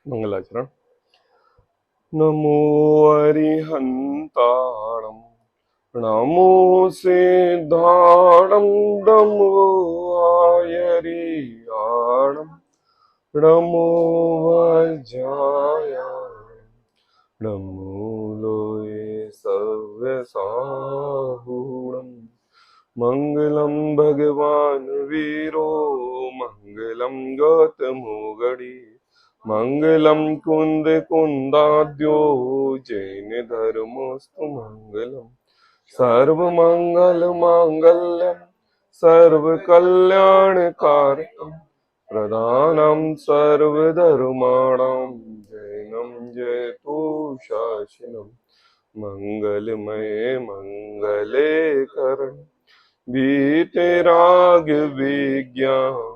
मंगलाचरण। नमो अरिहंताणं नमो सिद्धाणं नमो आयरियाणं नमो वज्रायाणं नमो लोये सव्यसाहूणं मंगलम भगवान वीरो मंगलम गौतमो गणि मंगलम कुंद कुंदाद्यो जैन धर्मोस्तु मंगलम सर्व मंगल मांगल्यम सर्व कल्याणकारकम प्रधानम सर्वधर्माणां जैनम जयतु शासनम मंगलमय मंगले करण बीते राग विज्ञान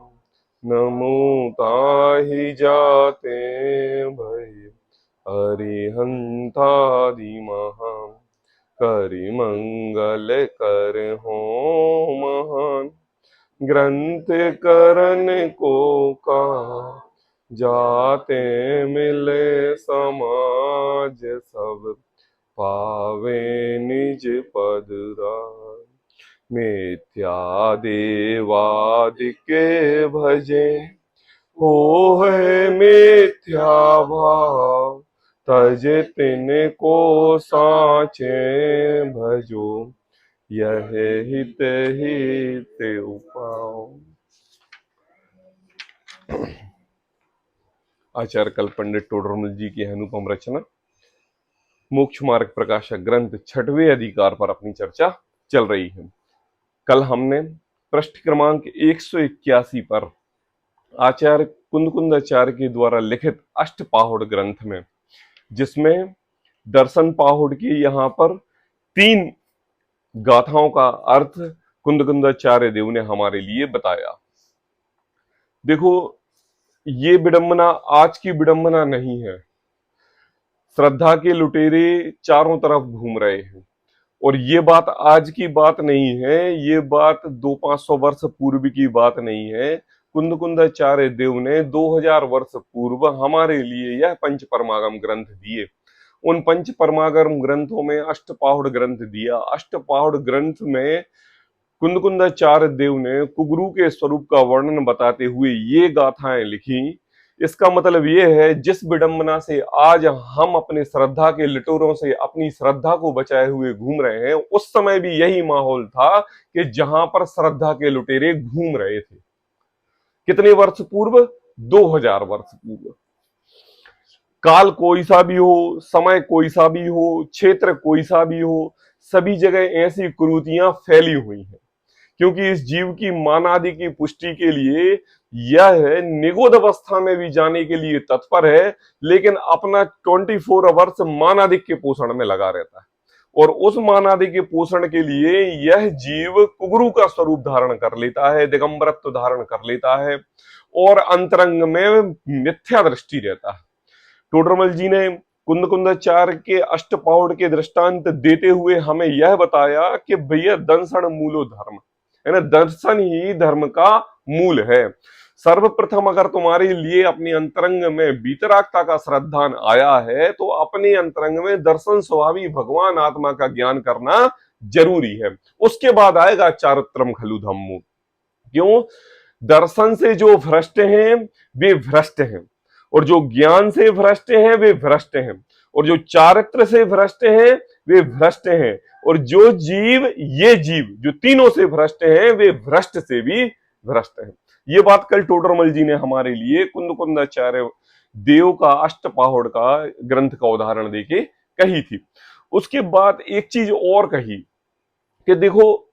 नमो ताहि जाते भय अरिहंतादि महान करि मंगल कर हो महान ग्रंथ करन को का जाते मिले समाज सब पावे निज पद राज मिथ्या देवादिके भजे हो है मिथ्या भाव तजे तिनको साचे भजो यह हित हित उपाओ। आचार्य कल पंडित टोडरमल जी की अनुपम रचना मोक्ष मार्ग प्रकाशक ग्रंथ छठवें अधिकार पर अपनी चर्चा चल रही है। कल हमने पृष्ठ क्रमांक 181 पर आचार्य कुंदकुंदाचार्य के द्वारा लिखित अष्टपाहुड़ ग्रंथ में, जिसमें दर्शन पाहुड़ की यहाँ पर 3 गाथाओं का अर्थ कुंदकुंदाचार्य देव ने हमारे लिए बताया। देखो, ये विडंबना आज की विडंबना नहीं है। श्रद्धा के लुटेरे चारों तरफ घूम रहे हैं और ये बात आज की बात नहीं है, ये बात 200-500 वर्ष पूर्व की बात नहीं है। कुंदकुंदाचार्य देव ने 2000 वर्ष पूर्व हमारे लिए यह पंच परमागम ग्रंथ दिए। उन पंच परमागम ग्रंथों में अष्टपाहुड़ ग्रंथ दिया। अष्टपाहुड़ ग्रंथ में कुंदकुंदाचार्य देव ने कुगुरु के स्वरूप का वर्णन बताते हुए ये गाथाएं लिखी। इसका मतलब ये है, जिस विडंबना से आज हम अपने श्रद्धा के लिटोरों से अपनी श्रद्धा को बचाए हुए घूम रहे हैं, उस समय भी यही माहौल था कि जहां पर श्रद्धा के लुटेरे घूम रहे थे। कितने वर्ष पूर्व? 2000 वर्ष पूर्व। काल कोई सा भी हो, समय कोई सा भी हो, क्षेत्र कोई सा भी हो, सभी जगह ऐसी कुरीतियां फैली हुई हैं, क्योंकि इस जीव की मानादि की पुष्टि के लिए यह निगोद अवस्था में भी जाने के लिए तत्पर है, लेकिन अपना 24 आवर्स मानादि के पोषण में लगा रहता है। और उस मानादि के पोषण के लिए यह जीव कुगुरु का स्वरूप धारण कर लेता है, दिगंबरत्व धारण कर लेता है और अंतरंग में मिथ्या दृष्टि रहता है। टोडरमल जी ने कुंदकुंदाचार्य के अष्टपाहुड़ के दृष्टांत देते हुए हमें यह बताया कि भैया दंसन मूलो धर्म है ना, दर्शन ही धर्म का मूल है। सर्वप्रथम अगर तुम्हारे लिए अपने अंतरंग में वीतरागता का श्रद्धान आया है, तो अपने अंतरंग में दर्शन स्वभावी भगवान आत्मा का ज्ञान करना जरूरी है। उसके बाद आएगा चारित्रम खलु धम्मो। क्यों? दर्शन से जो भ्रष्ट हैं वे भ्रष्ट हैं, और जो ज्ञान से भ्रष्ट हैं वे भ्रष्ट हैं, और जो चारित्र से भ्रष्ट हैं वे भ्रष्ट हैं, और जो जीव, ये जीव जो तीनों से भ्रष्ट हैं वे भ्रष्ट से भी भ्रष्ट हैं। ये बात कल टोडरमल जी ने हमारे लिए कुंदकुंदाचार्य देव का अष्टपाहुड़ का ग्रंथ का उदाहरण देके कही थी। उसके बाद एक चीज और कही कि देखो,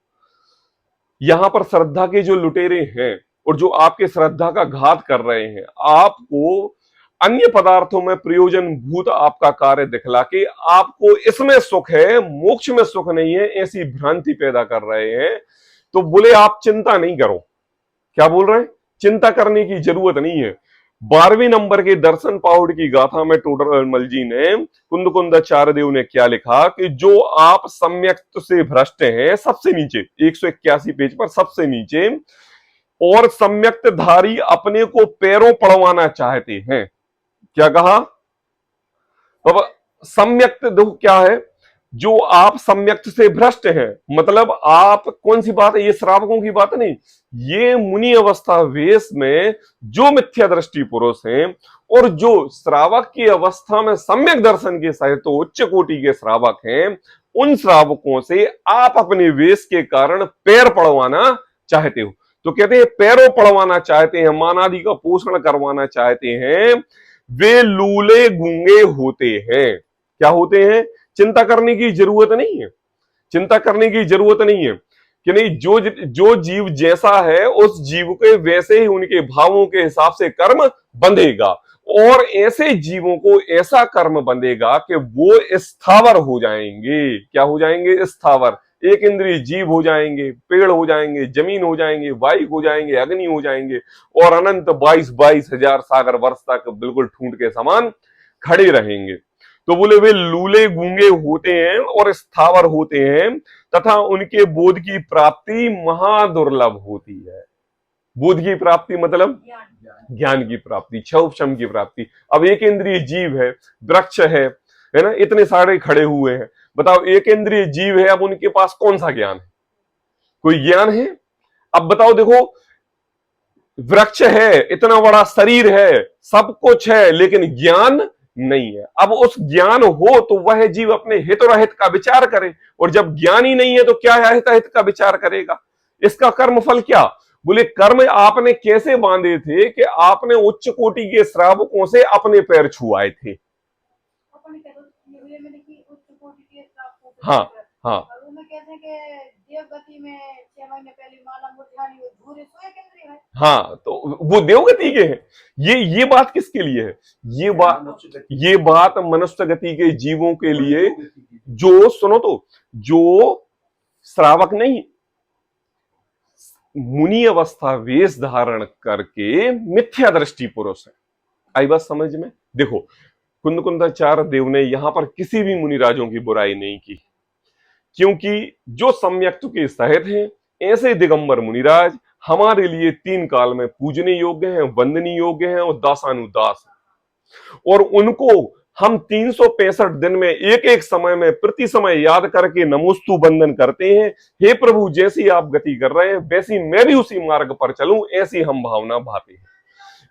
यहां पर श्रद्धा के जो लुटेरे हैं और जो आपके श्रद्धा का घात कर रहे हैं, आपको अन्य पदार्थों में प्रयोजन भूत आपका कार्य दिखला के आपको इसमें सुख है, मोक्ष में सुख नहीं है, ऐसी भ्रांति पैदा कर रहे हैं। तो बोले आप चिंता नहीं करो। क्या बोल रहे हैं? चिंता करने की जरूरत नहीं है। 12वें नंबर के दर्शन पाहुड़ की गाथा में टोडरमल जी ने, कुंदकुंदाचार्य देव ने क्या लिखा कि जो आप सम्यक से भ्रष्ट हैं, सबसे नीचे 181 पेज पर सबसे नीचे, और सम्यक्त धारी अपने को पैरों पड़वाना चाहते हैं। क्या कहा? अब सम्यक्त देखो क्या है, जो आप सम्यक्त से भ्रष्ट हैं, मतलब आप कौन सी बात है, ये श्रावकों की बात नहीं, ये मुनि अवस्था वेश में जो मिथ्या दृष्टि पुरुष हैं और जो श्रावक की अवस्था में सम्यक दर्शन के सहित तो उच्च कोटि के श्रावक हैं, उन श्रावकों से आप अपने वेश के कारण पैर पड़वाना चाहते हो। तो कहते हैं पैरों पड़वाना चाहते हैं, मानादि का पोषण करवाना चाहते हैं, वे लूले गूंगे होते हैं। क्या होते हैं? चिंता करने की जरूरत नहीं है, चिंता करने की जरूरत नहीं है कि नहीं, जो जीव जैसा है उस जीव के वैसे ही उनके भावों के हिसाब से कर्म बंधेगा, और ऐसे जीवों को ऐसा कर्म बंधेगा कि वो स्थावर हो जाएंगे। क्या हो जाएंगे? स्थावर। एक इंद्रिय जीव हो जाएंगे, पेड़ हो जाएंगे, जमीन हो जाएंगे, वायु हो जाएंगे, अग्नि हो जाएंगे, और अनंत 22 हजार सागर वर्ष तक बिल्कुल ठूंठ के समान खड़े रहेंगे। तो बोले वे लूले गूंगे होते हैं और स्थावर होते हैं, तथा उनके बोध की प्राप्ति महादुर्लभ होती है। बोध की प्राप्ति मतलब ज्ञान की प्राप्ति, क्षम की प्राप्ति। अब एक इंद्रिय जीव है, वृक्ष है ना, इतने सारे खड़े हुए हैं, बताओ एक इंद्रिय जीव है, अब उनके पास कौन सा ज्ञान है? कोई ज्ञान है? अब बताओ, देखो वृक्ष है, इतना बड़ा शरीर है, सब कुछ है, लेकिन ज्ञान नहीं है। अब उस ज्ञान हो तो वह जीव अपने हित और अहित का विचार करे, और जब ज्ञान ही नहीं है तो क्या हित अहित का विचार करेगा? इसका कर्म फल क्या? बोले कर्म आपने कैसे बांधे थे कि आपने उच्च कोटि के श्रावकों से अपने पैर छुआए थे। हाँ हाँ, हाँ, तो वो देवगति के हैं। ये बात किसके लिए है? ये बात मनुष्य गति के जीवों के लिए, जो सुनो तो, जो श्रावक नहीं, मुनि अवस्था वेश धारण करके मिथ्या दृष्टि पुरुष है। आई बात समझ में? देखो कुंदकुंदाचार्य देव ने यहां पर किसी भी मुनिराजों की बुराई नहीं की, क्योंकि जो सम्यक्त के सहित हैं ऐसे दिगंबर मुनिराज हमारे लिए 3 काल में पूजने योग्य हैं, वंदनीय योग्य हैं और दासानुदास हैं। और उनको हम 365 दिन में एक एक समय में प्रति समय याद करके नमोस्तु बंदन करते हैं। हे प्रभु, जैसी आप गति कर रहे हैं वैसी मैं भी उसी मार्ग पर चलूं, ऐसी हम भावना भाते हैं।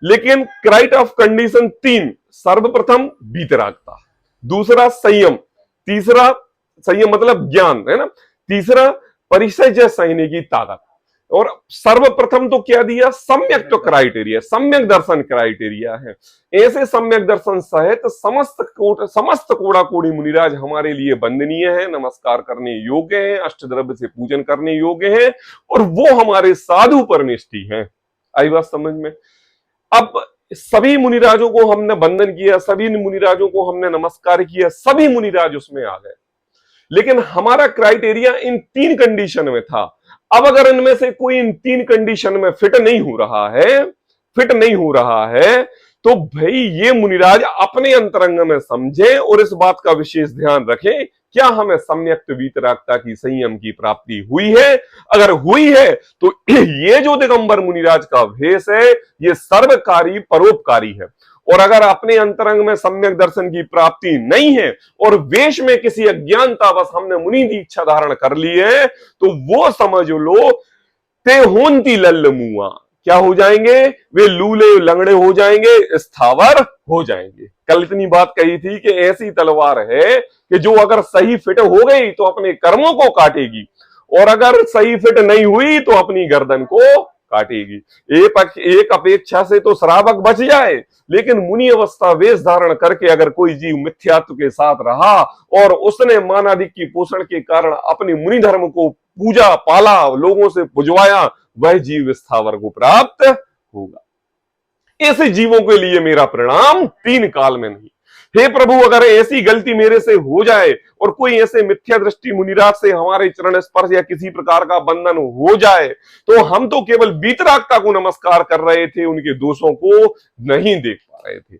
लेकिन क्राइट ऑफ कंडीशन 3, सर्वप्रथम वीतरागता, दूसरा संयम, तीसरा संयम मतलब ज्ञान है ना, तीसरा परिचय सहने की ताकत, और सर्वप्रथम तो क्या दिया? सम्यक तो क्राइटेरिया, सम्यक दर्शन क्राइटेरिया है। ऐसे सम्यक दर्शन सहित समस्त कोड़ा कोड़ी मुनिराज हमारे लिए वंदनीय है, नमस्कार करने योग्य है, अष्टद्रव्य से पूजन करने योग्य है, और वो हमारे साधु परनिष्ठी हैं। आई बात समझ में? अब सभी मुनिराजों को हमने वंदन किया, सभी मुनिराजों को हमने नमस्कार किया, सभी मुनिराज उसमें आ गए, लेकिन हमारा क्राइटेरिया इन 3 कंडीशन में था। अब अगर इनमें से कोई इन 3 कंडीशन में फिट नहीं हो रहा है, तो भाई ये मुनिराज अपने अंतरंग में समझे और इस बात का विशेष ध्यान रखें, क्या हमें सम्यक्त वीतरागता की, संयम की प्राप्ति हुई है? अगर हुई है तो ये जो दिगंबर मुनिराज का भेष है ये सर्वकारी परोपकारी है। और अगर अपने अंतरंग में सम्यक दर्शन की प्राप्ति नहीं है और वेश में किसी अज्ञानता बस हमने मुनि दीक्षा धारण कर ली है, तो वो समझ लो ते होंती लल्ल मुआ, क्या हो जाएंगे? वे लूले लंगड़े हो जाएंगे, स्थावर हो जाएंगे। कल इतनी बात कही थी कि ऐसी तलवार है कि जो अगर सही फिट हो गई तो अपने कर्मों को काटेगी, और अगर सही फिट नहीं हुई तो अपनी गर्दन को काटेगी। एक अपेक्षा से तो श्रावक बच जाए, लेकिन मुनि अवस्था वेश धारण करके अगर कोई जीव मिथ्यात्व के साथ रहा और उसने मानादि की पोषण के कारण अपने मुनि धर्म को पूजा पाला, लोगों से पुजवाया, वह जीव स्थावर को प्राप्त होगा। ऐसे जीवों के लिए मेरा प्रणाम 3 काल में नहीं। हे प्रभु, अगर ऐसी गलती मेरे से हो जाए और कोई ऐसे मिथ्या दृष्टि मुनिराज से हमारे चरण स्पर्श या किसी प्रकार का बंधन हो जाए, तो हम तो केवल वीतरागता को नमस्कार कर रहे थे, उनके दोषों को नहीं देख पा रहे थे।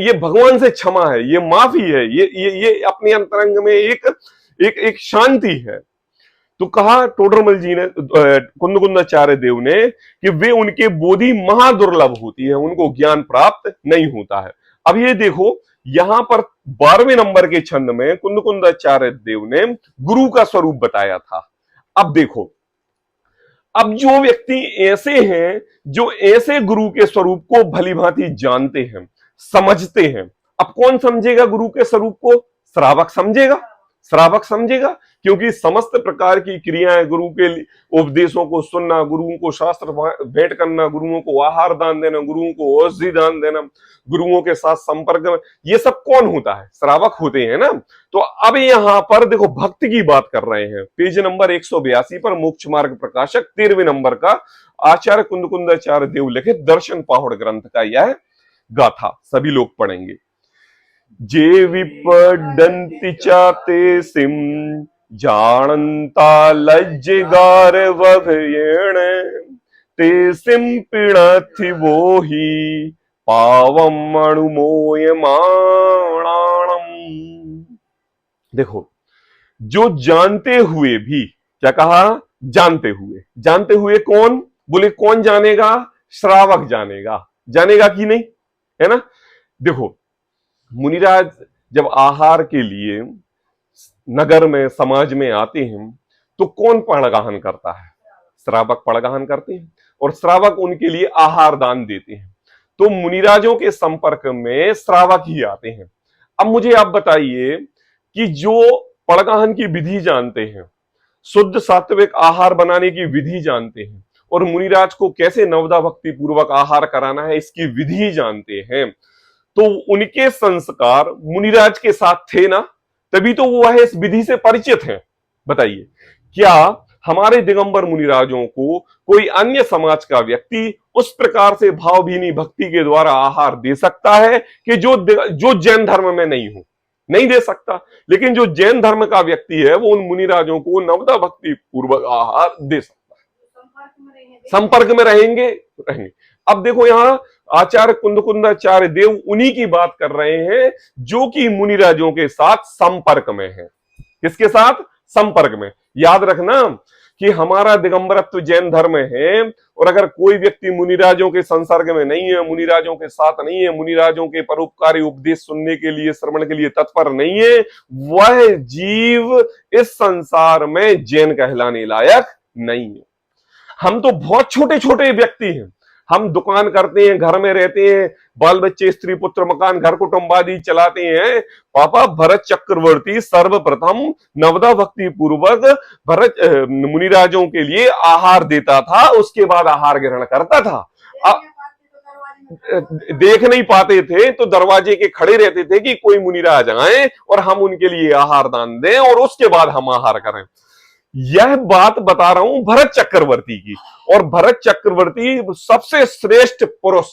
ये भगवान से क्षमा है, ये माफी है, ये अपने अंतरंग में एक शांति है। तो कहा टोडरमल जी ने, कुंदकुंदाचार्य देव ने, कि वे उनके बोधि महादुर्लभ होती है, उनको ज्ञान प्राप्त नहीं होता है। अब ये देखो, यहां पर 12वें नंबर के छंद में कुंदकुंदाचार्य देव ने गुरु का स्वरूप बताया था। अब देखो, अब जो व्यक्ति ऐसे हैं, जो ऐसे गुरु के स्वरूप को भली भांति जानते हैं, समझते हैं, अब कौन समझेगा गुरु के स्वरूप को? श्रावक समझेगा। श्रावक समझेगा, क्योंकि समस्त प्रकार की क्रियाएं, गुरु के उपदेशों को सुनना, गुरुओं को शास्त्र भेंट करना, गुरुओं को आहार दान देना, गुरुओं को औषधि दान देना, गुरुओं के साथ संपर्क में, ये सब कौन होता है? श्रावक होते हैं ना। तो अब यहां पर देखो, भक्ति की बात कर रहे हैं, पेज नंबर 182 पर मोक्ष मार्ग प्रकाशक 13वें नंबर का आचार्य कुंदकुंदाचार्य देव लिखित दर्शन पाहुड़ ग्रंथ का यह गाथा सभी लोग पढ़ेंगे। जे विपडन्ति चाते सिम जानता लज्जगार वभयेण ते सिम पिणथि वो ही पावम अणुमोय माणाणम। देखो, जो जानते हुए भी, क्या कहा? जानते हुए। जानते हुए कौन? बोले कौन जानेगा? श्रावक जानेगा। जानेगा कि नहीं, है ना। देखो, मुनिराज जब आहार के लिए नगर में, समाज में आते हैं, तो कौन पड़गाहन करता है? श्रावक पड़गाहन करते हैं, और श्रावक उनके लिए आहार दान देते हैं। तो मुनिराजों के संपर्क में श्रावक ही आते हैं। अब मुझे आप बताइए कि जो पड़गाहन की विधि जानते हैं, शुद्ध सात्विक आहार बनाने की विधि जानते हैं, और मुनिराज को कैसे नवदा भक्ति पूर्वक आहार कराना है इसकी विधि जानते हैं, तो उनके संस्कार मुनिराज के साथ थे ना, तभी तो वो इस विधि से परिचित हैं। बताइए, क्या हमारे दिगंबर मुनिराजों को कोई अन्य समाज का व्यक्ति उस प्रकार से भावभीनी भक्ति के द्वारा आहार दे सकता है कि जो जैन धर्म में नहीं हो? नहीं दे सकता। लेकिन जो जैन धर्म का व्यक्ति है, वो उन मुनिराजों को नवदा भक्ति पूर्वक आहार दे सकता है। संपर्क में रहेंगे। अब देखो, यहां आचार्य कुंदकुंदाचार्य देव उन्हीं की बात कर रहे हैं जो कि मुनिराजों के साथ संपर्क में है। किसके साथ? संपर्क में। याद रखना कि हमारा दिगंबरत्व जैन धर्म है, और अगर कोई व्यक्ति मुनिराजों के संसर्ग में नहीं है, मुनिराजों के साथ नहीं है, मुनिराजों के परोपकारी उपदेश सुनने के लिए, श्रवण के लिए तत्पर नहीं है, वह जीव इस संसार में जैन कहलाने लायक नहीं है। हम तो बहुत छोटे छोटे व्यक्ति हैं, हम दुकान करते हैं, घर में रहते हैं, बाल बच्चे, स्त्री पुत्र, मकान, घर कुटुंब आदि चलाते हैं। पापा भरत चक्रवर्ती सर्वप्रथम नवदा भक्ति पूर्वक भरत मुनिराजों के लिए आहार देता था, उसके बाद आहार ग्रहण करता था। देख नहीं पाते थे तो दरवाजे के खड़े रहते थे कि कोई मुनिराज आए और हम उनके लिए आहार दान दें, और उसके बाद हम आहार करें। यह बात बता रहा हूं भरत चक्रवर्ती की, और भरत चक्रवर्ती सबसे श्रेष्ठ पुरुष।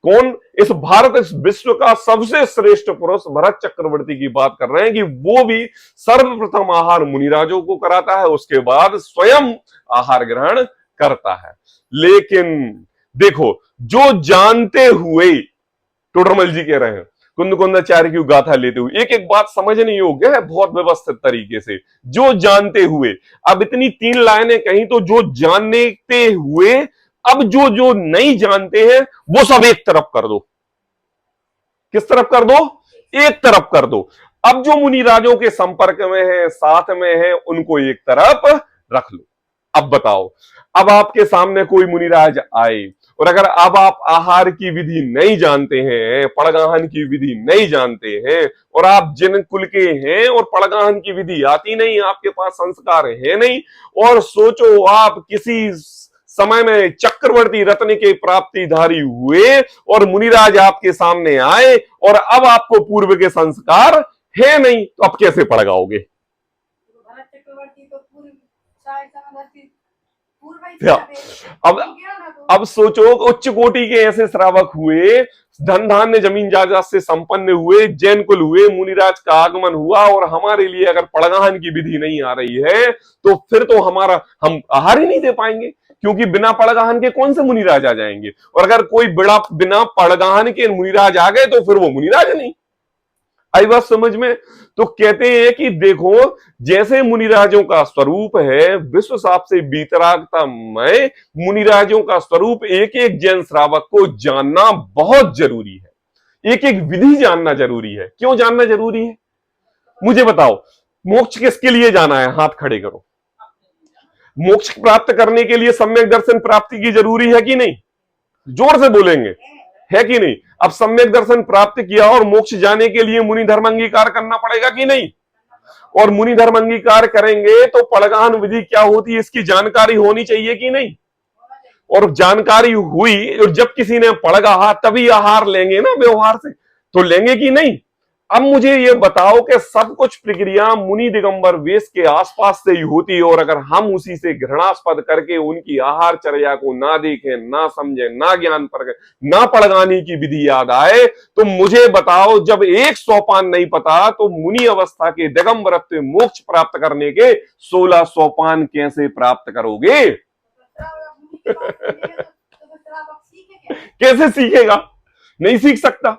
कौन? इस भारत, इस विश्व का सबसे श्रेष्ठ पुरुष भरत चक्रवर्ती की बात कर रहे हैं कि वो भी सर्वप्रथम आहार मुनिराजों को कराता है, उसके बाद स्वयं आहार ग्रहण करता है। लेकिन देखो, जो जानते हुए, टोडरमल जी कह रहे हैं, कुंदकुंदाचार्य की गाथा लेते हुए, एक एक बात समझने योग्य है बहुत व्यवस्थित तरीके से। जो जानते हुए, अब इतनी 3 लाइनें कहीं, तो जो जानते हुए, अब जो जो नहीं जानते हैं वो सब एक तरफ कर दो। किस तरफ कर दो? एक तरफ कर दो। अब जो मुनिराजों के संपर्क में है, साथ में है, उनको एक तरफ रख लो। अब बताओ, अब आपके सामने कोई मुनिराज आए, और अगर अब आप आहार की विधि नहीं जानते हैं, पड़गाहन की विधि नहीं जानते हैं, और आप जिन कुल के हैं और पड़गाहन की विधि आती नहीं, आपके पास संस्कार है नहीं, और सोचो आप किसी समय में चक्रवर्ती रत्न के प्राप्तिधारी हुए और मुनिराज आपके सामने आए, और अब आपको पूर्व के संस्कार है नहीं, तो आप कैसे पड़गाओगे? भरत चक्रवर्ती तो पूर्व अब सोचो, उच्च कोटि के ऐसे श्रावक हुए, धन धान्य जमीन जायदाद से संपन्न हुए, जैन कुल हुए, मुनिराज का आगमन हुआ, और हमारे लिए अगर पड़गाहन की विधि नहीं आ रही है, तो फिर तो हम आहार ही नहीं दे पाएंगे, क्योंकि बिना पड़गाहन के कौन से मुनिराज आ जाएंगे। और अगर कोई बिना पड़गाहन के मुनिराज आ गए तो फिर वो मुनिराज नहीं। आई बात समझ में? तो कहते हैं कि देखो, जैसे मुनिराजों का स्वरूप है विश्व साप से बीतरागतामय, मुनिराजों का स्वरूप एक एक जैन श्रावक को जानना बहुत जरूरी है। एक एक विधि जानना जरूरी है। क्यों जानना जरूरी है मुझे बताओ? मोक्ष किसके लिए जाना है? हाथ खड़े करो। मोक्ष प्राप्त करने के लिए सम्यक दर्शन प्राप्ति की जरूरी है कि नहीं? जोर से बोलेंगे, है कि नहीं? अब सम्यक दर्शन प्राप्त किया और मोक्ष जाने के लिए मुनि धर्म अंगीकार करना पड़ेगा कि नहीं? और मुनि धर्म अंगीकार करेंगे तो पड़गान विधि क्या होती है इसकी जानकारी होनी चाहिए कि नहीं? और जानकारी हुई, और जब किसी ने पड़ कहा तभी आहार लेंगे ना, व्यवहार से तो लेंगे कि नहीं? अब मुझे ये बताओ कि सब कुछ प्रक्रिया मुनि दिगंबर वेश के आसपास से ही होती है, और अगर हम उसी से घृणास्पद करके उनकी आहार चर्या को ना देखें, ना समझें, ना ज्ञान पर, ना पड़गानी की विधि याद आए, तो मुझे बताओ जब एक सोपान नहीं पता तो मुनि अवस्था के दिगंबरत्व मोक्ष प्राप्त करने के 16 सोपान कैसे प्राप्त करोगे? कैसे सीखेगा? नहीं सीख सकता।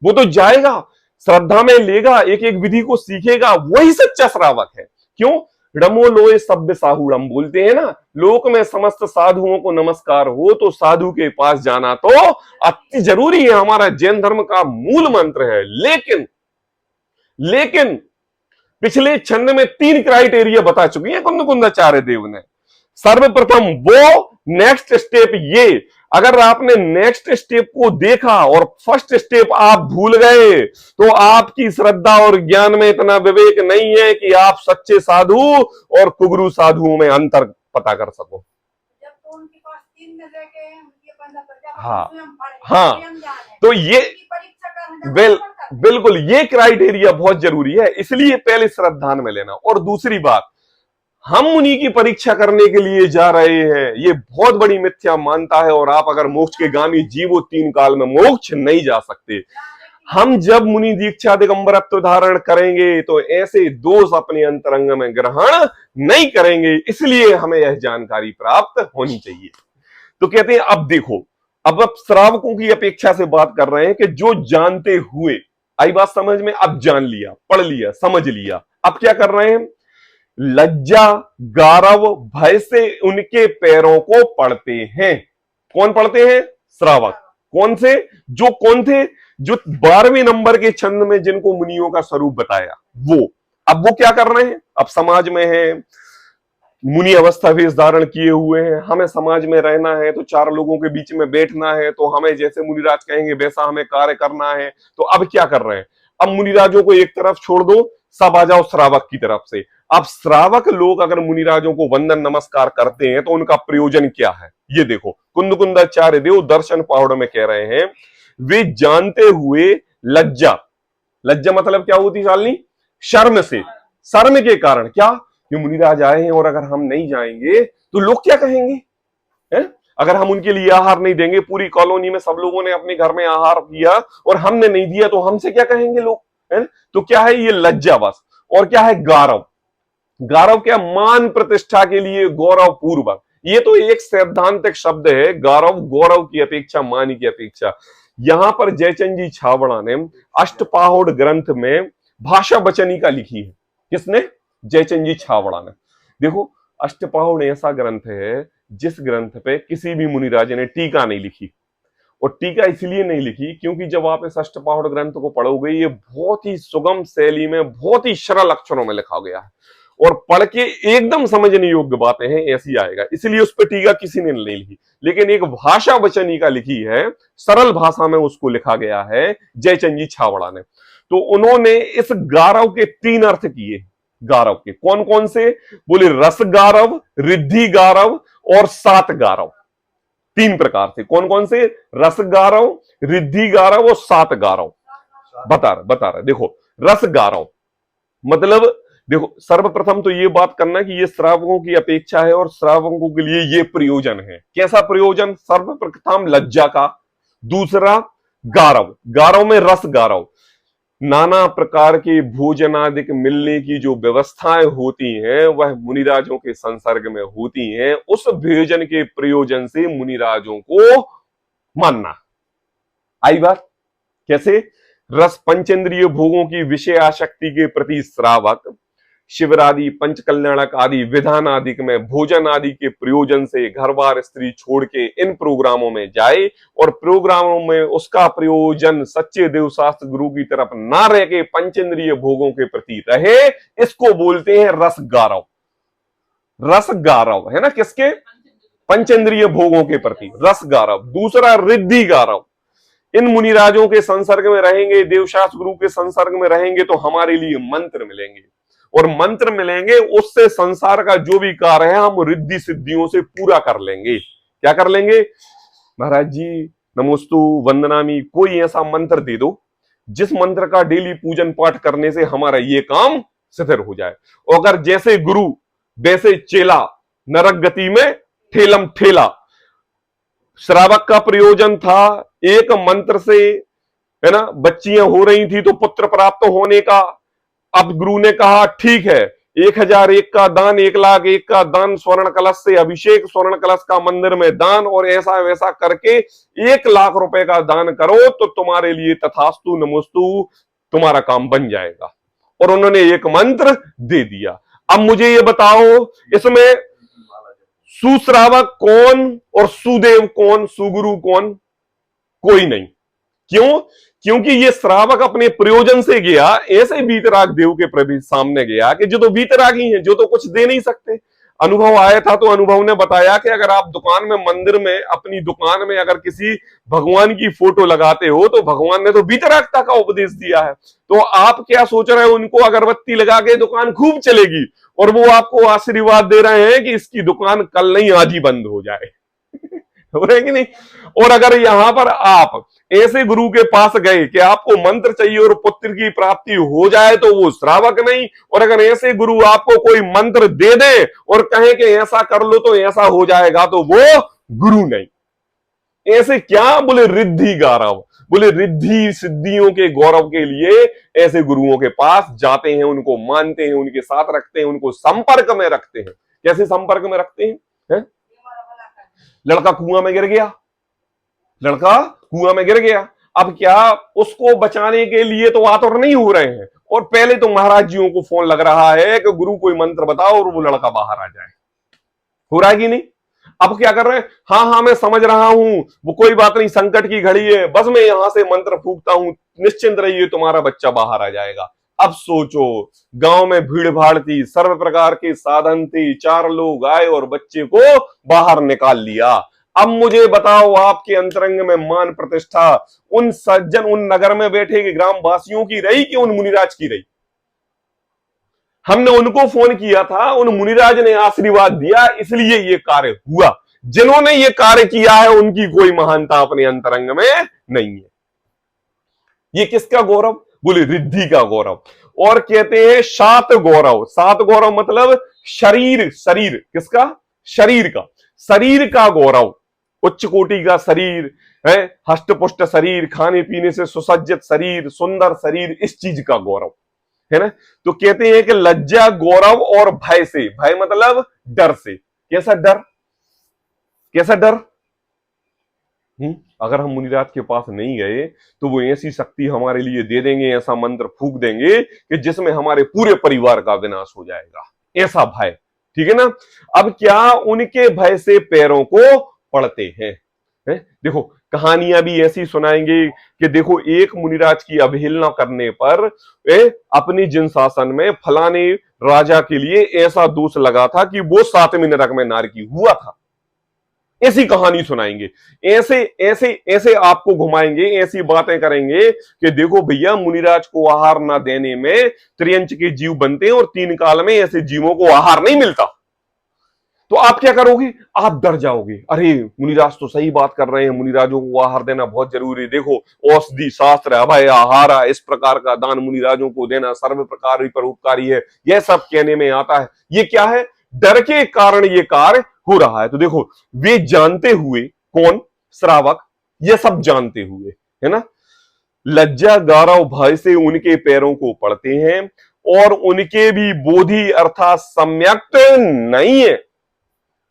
वो तो जाएगा, श्रद्धा में लेगा, एक एक विधि को सीखेगा, वही सच्चा श्रावक है। क्यों? रमो लोए सभ्य साहुड़म बोलते हैं ना, लोक में समस्त साधुओं को नमस्कार हो, तो साधु के पास जाना तो अति जरूरी है, हमारा जैन धर्म का मूल मंत्र है। लेकिन पिछले छंद में 3 क्राइटेरिया बता चुकी है कुंदकुंदाचार्य देव ने। सर्वप्रथम वो नेक्स्ट स्टेप, ये अगर आपने नेक्स्ट स्टेप को देखा और फर्स्ट स्टेप आप भूल गए तो आपकी श्रद्धा और ज्ञान में इतना विवेक नहीं है कि आप सच्चे साधु और कुगरू साधुओं में अंतर पता कर सको। जब तो उनके पास 3 में लेके उनके हाँ हाँ, तो ये बिल्कुल ये क्राइटेरिया बहुत जरूरी है, इसलिए पहले श्रद्धा में लेना। और दूसरी बात, हम मुनि की परीक्षा करने के लिए जा रहे हैं, ये बहुत बड़ी मिथ्या मानता है। और आप अगर मोक्ष के गामी जीवो 3 काल में मोक्ष नहीं जा सकते। हम जब मुनि दीक्षा दिगंबरत्व धारण करेंगे तो ऐसे दोष अपने अंतरंग में ग्रहण नहीं करेंगे, इसलिए हमें यह जानकारी प्राप्त होनी चाहिए। तो कहते हैं अब देखो, अब श्रावकों की अपेक्षा से बात कर रहे हैं कि जो जानते हुए, आई बात समझ में? अब जान लिया, पढ़ लिया, समझ लिया, अब क्या कर रहे हैं? लज्जा गारव भय से उनके पैरों को पढ़ते हैं। कौन पढ़ते हैं? श्रावक। कौन से? जो कौन थे? जो 12वें नंबर के छंद में जिनको मुनियों का स्वरूप बताया वो। अब वो क्या कर रहे हैं? अब समाज में है, मुनि अवस्था वेश धारण किए हुए हैं, हमें समाज में रहना है, तो 4 लोगों के बीच में बैठना है, तो हमें जैसे मुनिराज कहेंगे वैसा हमें कार्य करना है। तो अब क्या कर रहे हैं? अब मुनिराजों को एक तरफ छोड़ दो, सब आ जाओ श्रावक की तरफ से। अब श्रावक लोग अगर मुनिराजों को वंदन नमस्कार करते हैं तो उनका प्रयोजन क्या है? ये देखो, कुंदकुंदाचार्य देव दर्शन पहाड़ में कह रहे हैं, वे जानते हुए लज्जा, लज्जा मतलब क्या होती शालिनी? शर्म से, शर्म के कारण, क्या कि मुनिराज आए हैं और अगर हम नहीं जाएंगे तो लोग क्या कहेंगे? है? अगर हम उनके लिए आहार नहीं देंगे, पूरी कॉलोनी में सब लोगों ने अपने घर में आहार दिया और हमने नहीं दिया तो हमसे क्या कहेंगे लोग? है? तो क्या है ये? लज्जा बस। और क्या है? गारव। गारव क्या? मान प्रतिष्ठा के लिए गौरव पूर्वक। ये तो एक सैद्धांतिक शब्द है, गारव गौरव की अपेक्षा, मान की अपेक्षा। यहां पर जयचंद जी छाबड़ा ने अष्टपाहुड़ ग्रंथ में भाषा वचनिका लिखी है। किसने? जयचंद जी छाबड़ा ने। देखो, अष्टपाहुड़ ऐसा ग्रंथ है जिस ग्रंथ पे किसी भी मुनिराज ने टीका नहीं लिखी। और टीका इसलिए नहीं लिखी क्योंकि जब आप इस अष्टपाहुड़ ग्रंथ को पढ़ोगे, ये बहुत ही सुगम शैली में, बहुत ही सरल अक्षरों में लिखा गया है, और पढ़ के एकदम समझने योग्य बातें हैं, ऐसी आएगा, इसलिए उस पर टीका किसी ने नहीं लिखी। लेकिन एक भाषा वचनिका लिखी है, सरल भाषा में उसको लिखा गया है जयचंद जी छाबड़ा ने। तो उन्होंने इस गारव के 3 अर्थ किए। गारव के कौन कौन से? बोले रस गारव, रिद्धि गारव और सात गारव। 3 प्रकार से। कौन कौन से? रस गारव, रिद्धि गारव और सात गारव। बता रहा देखो, रस गारव मतलब, देखो सर्वप्रथम तो ये बात करना कि ये श्रावकों की अपेक्षा है और श्रावकों के लिए ये प्रयोजन है। कैसा प्रयोजन? सर्वप्रथम लज्जा का, दूसरा गारव, गारव में रस गारव, नाना प्रकार के भोजनादिक मिलने की जो व्यवस्थाएं होती हैं वह मुनिराजों के संसर्ग में होती हैं, उस भोजन के प्रयोजन से मुनिराजों को मानना। आई बात? कैसे? रस पंचेंद्रिय भोगों की विषय आसक्ति के प्रति श्रावक शिवरादि पंच कल्याणक आदि विधान आदि में भोजन आदि के प्रयोजन से घर बार स्त्री छोड़ के इन प्रोग्रामों में जाए और प्रोग्रामों में उसका प्रयोजन सच्चे देवशास्त्र गुरु की तरफ ना रह के पंचेंद्रिय भोगों के प्रति रहे, इसको बोलते हैं रस गारव। रस गारव है ना, किसके? पंचेंद्रिय भोगों के प्रति रस गारव। दूसरा रिद्धि गारव, इन मुनिराजों के संसर्ग में रहेंगे, देवशास्त्र गुरु के संसर्ग में रहेंगे तो हमारे लिए मंत्र मिलेंगे, और मंत्र मिलेंगे उससे संसार का जो भी कार्य है हम रिद्धि सिद्धियों से पूरा कर लेंगे। क्या कर लेंगे? महाराज जी नमोस्तु वंदनामी, कोई ऐसा मंत्र दे दो जिस मंत्र का डेली पूजन पाठ करने से हमारा ये काम सिद्ध हो जाए। और अगर जैसे गुरु वैसे चेला, नरक गति में ठेलम ठेला। श्रावक का प्रयोजन था एक मंत्र से, है ना, बच्चियां हो रही थी तो पुत्र प्राप्त होने का। अब गुरु ने कहा ठीक है, 1001 का दान, 1,01,000 का दान, स्वर्ण कलश से अभिषेक, स्वर्ण कलश का मंदिर में दान, और ऐसा वैसा करके 1,00,000 रुपए का दान करो तो तुम्हारे लिए तथास्तु नमोस्तु, तुम्हारा काम बन जाएगा। और उन्होंने एक मंत्र दे दिया। अब मुझे ये बताओ, इसमें सुश्रावक कौन और सुदेव कौन, सुगुरु कौन? कोई नहीं। क्यों? क्योंकि ये श्रावक अपने प्रयोजन से गया, ऐसे वीतराग देव के प्रभु सामने गया कि जो तो वीतरागी हैं, जो तो कुछ दे नहीं सकते। अनुभव आया था तो अनुभव ने बताया कि अगर आप दुकान में, मंदिर में, अपनी दुकान में अगर किसी भगवान की फोटो लगाते हो तो भगवान ने तो वीतरागता का उपदेश दिया है। तो आप क्या सोच रहे हो, उनको अगरबत्ती लगा के दुकान खूब चलेगी और वो आपको आशीर्वाद दे रहे हैं कि इसकी दुकान कल नहीं आज ही बंद हो जाए। हो रहे कि नहीं? और अगर यहां पर आप ऐसे गुरु के पास गए कि आपको मंत्र चाहिए और पुत्र की प्राप्ति हो जाए तो वो श्रावक नहीं, और अगर ऐसे गुरु आपको कोई मंत्र दे दे और कहे कि ऐसा कर लो तो ऐसा हो जाएगा तो वो गुरु नहीं। ऐसे क्या? बोले रिद्धि गौरव, बोले रिद्धि सिद्धियों के गौरव के लिए ऐसे गुरुओं के पास जाते हैं, उनको मानते हैं, उनके साथ रखते हैं, उनको संपर्क में रखते हैं। कैसे संपर्क में रखते हैं? है? लड़का कुआं में गिर गया, लड़का कुआं में गिर गया, अब क्या उसको बचाने के लिए तो आतुर नहीं हो रहे हैं, और पहले तो महाराज जियों को फोन लग रहा है कि गुरु कोई मंत्र बताओ और वो लड़का बाहर आ जाए। हो रहा है कि नहीं? अब क्या कर रहे हैं? हाँ मैं समझ रहा हूं, वो कोई बात नहीं, संकट की घड़ी है, बस मैं यहां से मंत्र फूंकता हूं, निश्चिंत रहिए तुम्हारा बच्चा बाहर आ जाएगा। अब सोचो, गांव में भीड़ भाड़ थी, सर्व प्रकार के साधन थे, 4 लोग आए और बच्चे को बाहर निकाल लिया। अब मुझे बताओ, आपके अंतरंग में मान प्रतिष्ठा उन सज्जन, उन नगर में बैठे ग्राम वासियों की रही कि उन मुनिराज की रही? हमने उनको फोन किया था, उन मुनिराज ने आशीर्वाद दिया, इसलिए ये कार्य हुआ। जिन्होंने ये कार्य किया है उनकी कोई महानता अपने अंतरंग में नहीं है। ये किसका गौरव? बोले रिद्धि का गौरव। और कहते हैं 7 गौरव। 7 गौरव मतलब शरीर, शरीर किसका? शरीर का, शरीर का गौरव, उच्च कोटि का शरीर है, हष्ट पुष्ट शरीर, खाने पीने से सुसज्जित शरीर, सुंदर शरीर, इस चीज का गौरव है ना। तो कहते हैं कि लज्जा, गौरव और भय से, भय मतलब डर से। कैसा डर? कैसा डर? अगर हम मुनिराज के पास नहीं गए तो वो ऐसी शक्ति हमारे लिए दे देंगे, ऐसा मंत्र फूंक देंगे कि जिसमें हमारे पूरे परिवार का विनाश हो जाएगा, ऐसा भय। ठीक है ना। अब क्या उनके भय से पैरों को पड़ते हैं? देखो कहानियां भी ऐसी सुनाएंगे कि देखो एक मुनिराज की अवहेलना करने पर अपनी जिन शासन में फलाने राजा के लिए ऐसा दोष लगा था कि वो 7वें नरक में नारकी हुआ था। ऐसी कहानी सुनाएंगे, ऐसे ऐसे ऐसे आपको घुमाएंगे, ऐसी बातें करेंगे कि देखो भैया मुनिराज को आहार ना देने में त्रियंच के जीव बनते हैं और 3 काल में ऐसे जीवों को आहार नहीं मिलता। तो आप क्या करोगे? आप डर जाओगे, अरे मुनिराज तो सही बात कर रहे हैं, मुनिराजों को आहार देना बहुत जरूरी। देखो औषधि शास्त्र, अभय आहारा, इस प्रकार का दान मुनिराजों को देना सर्व प्रकार परोपकारी है, यह सब कहने में आता है। ये क्या है? डर के कारण ये कार्य हो रहा है। तो देखो वे जानते हुए, कौन? श्रावक, ये सब जानते हुए, है ना, लज्जा गौरव भय से उनके पैरों को पड़ते हैं और उनके भी बोधि अर्थात सम्यक नहीं है।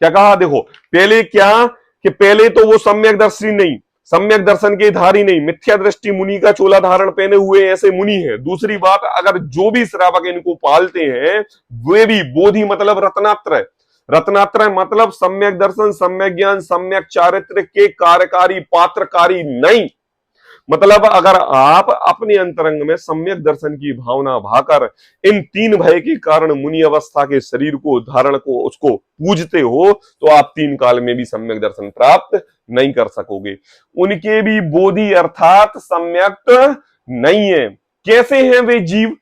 क्या कहा? देखो पहले क्या कि पहले तो वो सम्यक दर्शी नहीं, सम्यक दर्शन के धारी नहीं, मिथ्या दृष्टि मुनि का चोला धारण पहने हुए ऐसे मुनि है। दूसरी बात, अगर जो भी श्रावक इनको पालते हैं वे भी बोधि मतलब रत्नात्रय, रत्नात्रय मतलब सम्यक दर्शन, सम्यक ज्ञान, सम्यक चारित्र के कार्यकारी पात्रकारी नहीं। मतलब अगर आप अपने अंतरंग में सम्यक दर्शन की भावना भाकर इन तीन भय के कारण मुनि अवस्था के शरीर को धारण को उसको पूजते हो तो आप तीन काल में भी सम्यक दर्शन प्राप्त नहीं कर सकोगे। उनके भी बोधि अर्थात सम्यक नहीं है। कैसे हैं वे जीव?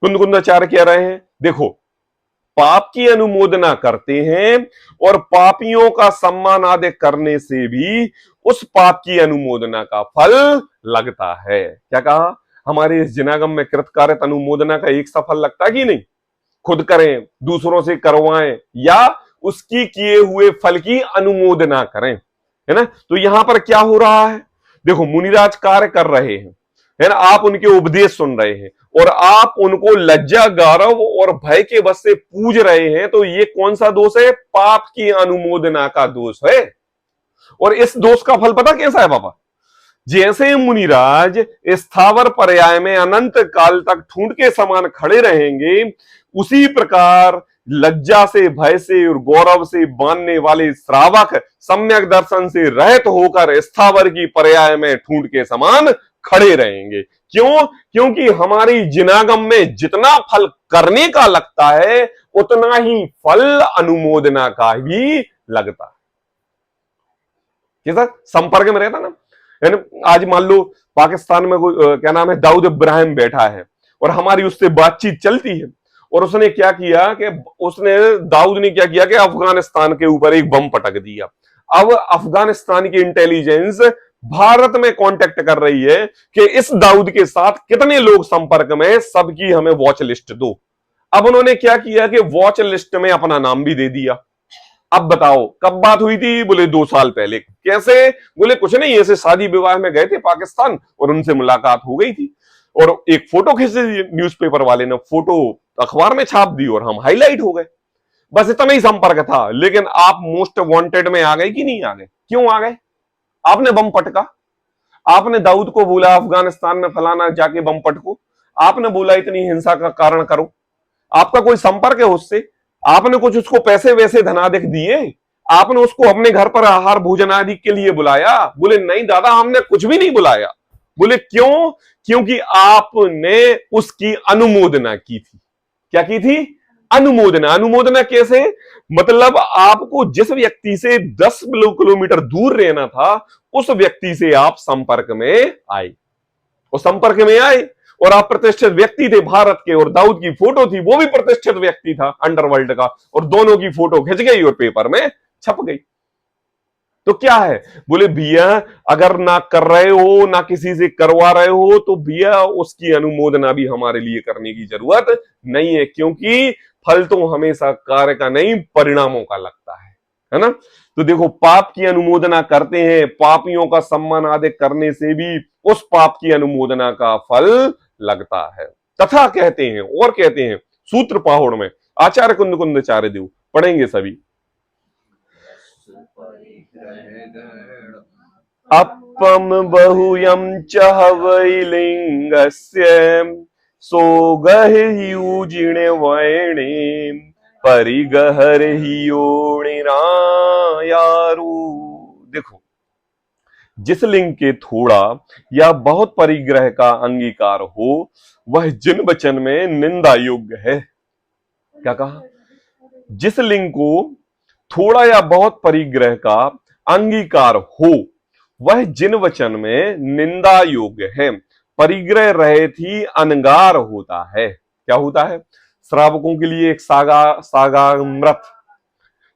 कुंद कह रहे हैं, देखो पाप की अनुमोदना करते हैं और पापियों का सम्मान आदि करने से भी उस पाप की अनुमोदना का फल लगता है। क्या कहा? हमारे इस जिनागम में कृतकार्य अनुमोदना का एक सा फल लगता कि नहीं? खुद करें, दूसरों से करवाएं या उसकी किए हुए फल की अनुमोदना करें, है ना। तो यहां पर क्या हो रहा है? देखो मुनिराज कार्य कर रहे हैं, है ना, आप उनके उपदेश सुन रहे हैं और आप उनको लज्जा गौरव और भय के बस से पूज रहे हैं, तो ये कौन सा दोष है? पाप की अनुमोदना का दोष है। और इस दोष का फल पता कैसा है पापा? जैसे मुनिराज स्थावर पर्याय में अनंत काल तक ठूंठ के समान खड़े रहेंगे, उसी प्रकार लज्जा से, भय से और गौरव से बांधने वाले श्रावक सम्यक दर्शन से रहित होकर स्थावर की पर्याय में ठूंठ के समान खड़े रहेंगे। क्यों? क्योंकि हमारी जिनागम में जितना फल करने का लगता है उतना ही फल अनुमोदना का भी लगता है। कैसा संपर्क में रहता ना, यानी आज मान लो पाकिस्तान में कोई क्या नाम है, दाऊद इब्राहिम बैठा है और हमारी उससे बातचीत चलती है और उसने क्या किया कि दाऊद ने क्या किया कि अफगानिस्तान के ऊपर एक बम पटक दिया। अब अफगानिस्तान की इंटेलिजेंस भारत में कांटेक्ट कर रही है कि इस दाऊद के साथ कितने लोग संपर्क में, सबकी हमें वॉच लिस्ट दो। अब उन्होंने क्या किया कि वॉच लिस्ट में अपना नाम भी दे दिया। अब बताओ कब बात हुई थी? बोले 2 साल पहले। कैसे? बोले कुछ नहीं, ऐसे शादी विवाह में गए थे पाकिस्तान और उनसे मुलाकात हो गई थी और एक फोटो खींच दी, न्यूज़पेपर वाले ने फोटो अखबार में छाप दी और हम हाईलाइट हो गए। बस इतना ही संपर्क था। लेकिन आप मोस्ट वांटेड में आ गए कि नहीं आ गए? क्यों आ गए? आपने बम पटका, आपने दाऊद को बोला अफगानिस्तान में फलाना जाके बम पटको, आपने बोला इतनी हिंसा का कारण करो, आपका कोई संपर्क है उससे? आपने कुछ उसको पैसे वैसे धनाधिक दिए? आपने उसको अपने घर पर आहार भोजन आदि के लिए बुलाया? बोले नहीं दादा, हमने कुछ भी नहीं बुलाया। बोले क्यों? क्योंकि आपने उसकी अनुमोदना की थी। क्या की थी? अनुमोदना। अनुमोदना कैसे? मतलब आपको जिस व्यक्ति से 10 किलोमीटर दूर रहना था उस व्यक्ति से आप संपर्क में आए, और संपर्क में आए और आप प्रतिष्ठित व्यक्ति थे भारत के, और दाऊद की फोटो थी, वो भी प्रतिष्ठित व्यक्ति था अंडरवर्ल्ड का, और दोनों की फोटो खिंच गई और पेपर में छप गई। तो क्या है? बोले भैया अगर ना कर रहे हो, ना किसी से करवा रहे हो, तो भैया उसकी अनुमोदना भी हमारे लिए करने की जरूरत नहीं है, क्योंकि फल तो हमेशा कार्य का नहीं परिणामों का लगता है ना। तो देखो पाप की अनुमोदना करते हैं, पापियों का सम्मान आदि करने से भी उस पाप की अनुमोदना का फल लगता है। तथा कहते हैं और कहते हैं सूत्र पाहुड़ में, आचार्य कुंद देव पढ़ेंगे सभी। अपम बहुयम च वै लिंगस्य सोगह्यूजिणे वैणे परिगहर हियोणिरायारू। देखो जिस लिंग के थोड़ा या बहुत परिग्रह का अंगीकार हो वह जिन वचन में निंदा योग्य है। क्या कहा? जिस लिंग को थोड़ा या बहुत परिग्रह का अंगीकार हो वह जिन वचन में निंदा योग्य है। परिग्रह रहित ही अनगार होता है। क्या होता है? श्रावकों के लिए एक सागामृत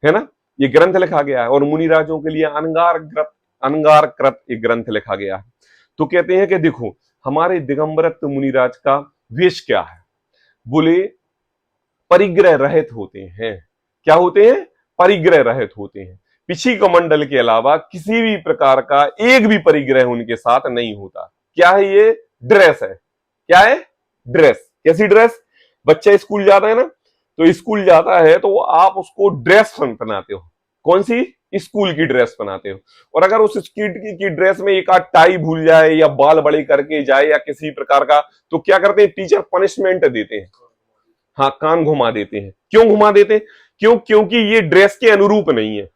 है ना, ये ग्रंथ लिखा गया है, और मुनिराजों के लिए अनगार कृत एक ग्रंथ लिखा गया है। तो कहते हैं कि देखो हमारे दिगंबरत मुनिराज का वेश क्या है? बोले परिग्रह रहित होते हैं। क्या होते हैं? परिग्रह रहित होते हैं। पिछी कमंडल के अलावा किसी भी प्रकार का एक भी परिग्रह उनके साथ नहीं होता। क्या है ये? ड्रेस है। क्या है? ड्रेस। कैसी ड्रेस? बच्चा स्कूल जाता है ना, तो स्कूल जाता है तो आप उसको ड्रेस पहनाते हो। कौन सी? स्कूल की ड्रेस पहनाते हो। और अगर उस स्कूल की ड्रेस में एक आध टाई भूल जाए या बाल बड़े करके जाए या किसी प्रकार का, तो क्या करते हैं, टीचर पनिशमेंट देते हैं। हाँ, कान घुमा देते हैं। क्यों घुमा देते हैं? क्योंकि ये ड्रेस के अनुरूप नहीं है।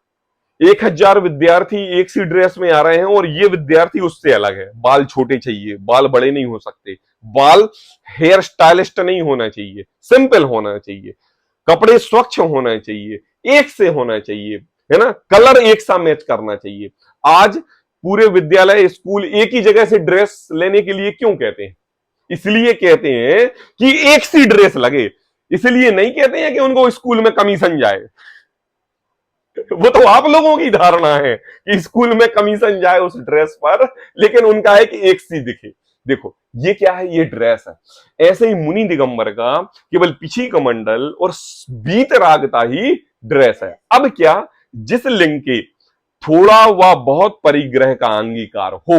1000 विद्यार्थी एक सी ड्रेस में आ रहे हैं और ये विद्यार्थी उससे अलग है। बाल छोटे चाहिए, बाल बड़े नहीं हो सकते, बाल हेयर स्टाइलिस्ट नहीं होना चाहिए, सिंपल होना चाहिए, कपड़े स्वच्छ होना चाहिए, एक से होना चाहिए, है ना, कलर एक सा मैच करना चाहिए। आज पूरे विद्यालय स्कूल एक ही जगह से ड्रेस लेने के लिए क्यों कहते हैं? इसलिए कहते हैं कि एक सी ड्रेस लगे। इसलिए नहीं कहते हैं कि उनको स्कूल में कमीशन जाए। वो तो आप लोगों की धारणा है कि स्कूल में कमीशन जाए उस ड्रेस पर, लेकिन उनका है कि एक सी दिखे। देखो ये क्या है, ये ड्रेस है। ऐसे ही मुनि दिगंबर का केवल पीछी कमंडल और बीतरागता ही ड्रेस है। अब क्या, जिस लिंग के थोड़ा व बहुत परिग्रह का अंगीकार हो,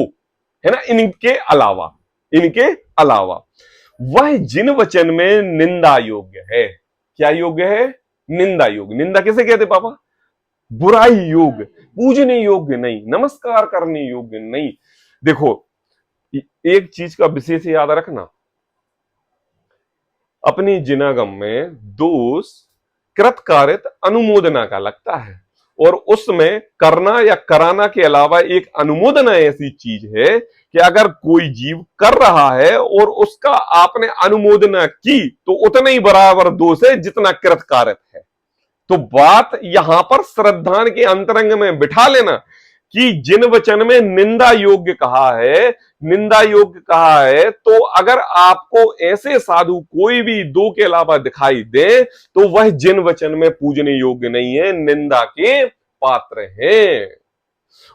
है ना, इनके अलावा वह जिन वचन में निंदा योग्य है। क्या योग्य है? निंदा योग्य। निंदा किसे कहते पापा? बुराई योग्य, पूजने योग्य नहीं, नमस्कार करने योग्य नहीं। देखो एक चीज का विशेष याद रखना, अपनी जिनागम में दोष कृतकारित अनुमोदना का लगता है, और उसमें करना या कराना के अलावा एक अनुमोदना ऐसी चीज है कि अगर कोई जीव कर रहा है और उसका आपने अनुमोदना की तो उतना ही बराबर दोष है जितना कृतकारित है। तो बात यहां पर श्रद्धान के अंतरंग में बिठा लेना कि जिन वचन में निंदा योग्य कहा है, निंदा योग्य कहा है, तो अगर आपको ऐसे साधु कोई भी दो के अलावा दिखाई दे तो वह जिन वचन में पूजने योग्य नहीं है, निंदा के पात्र है।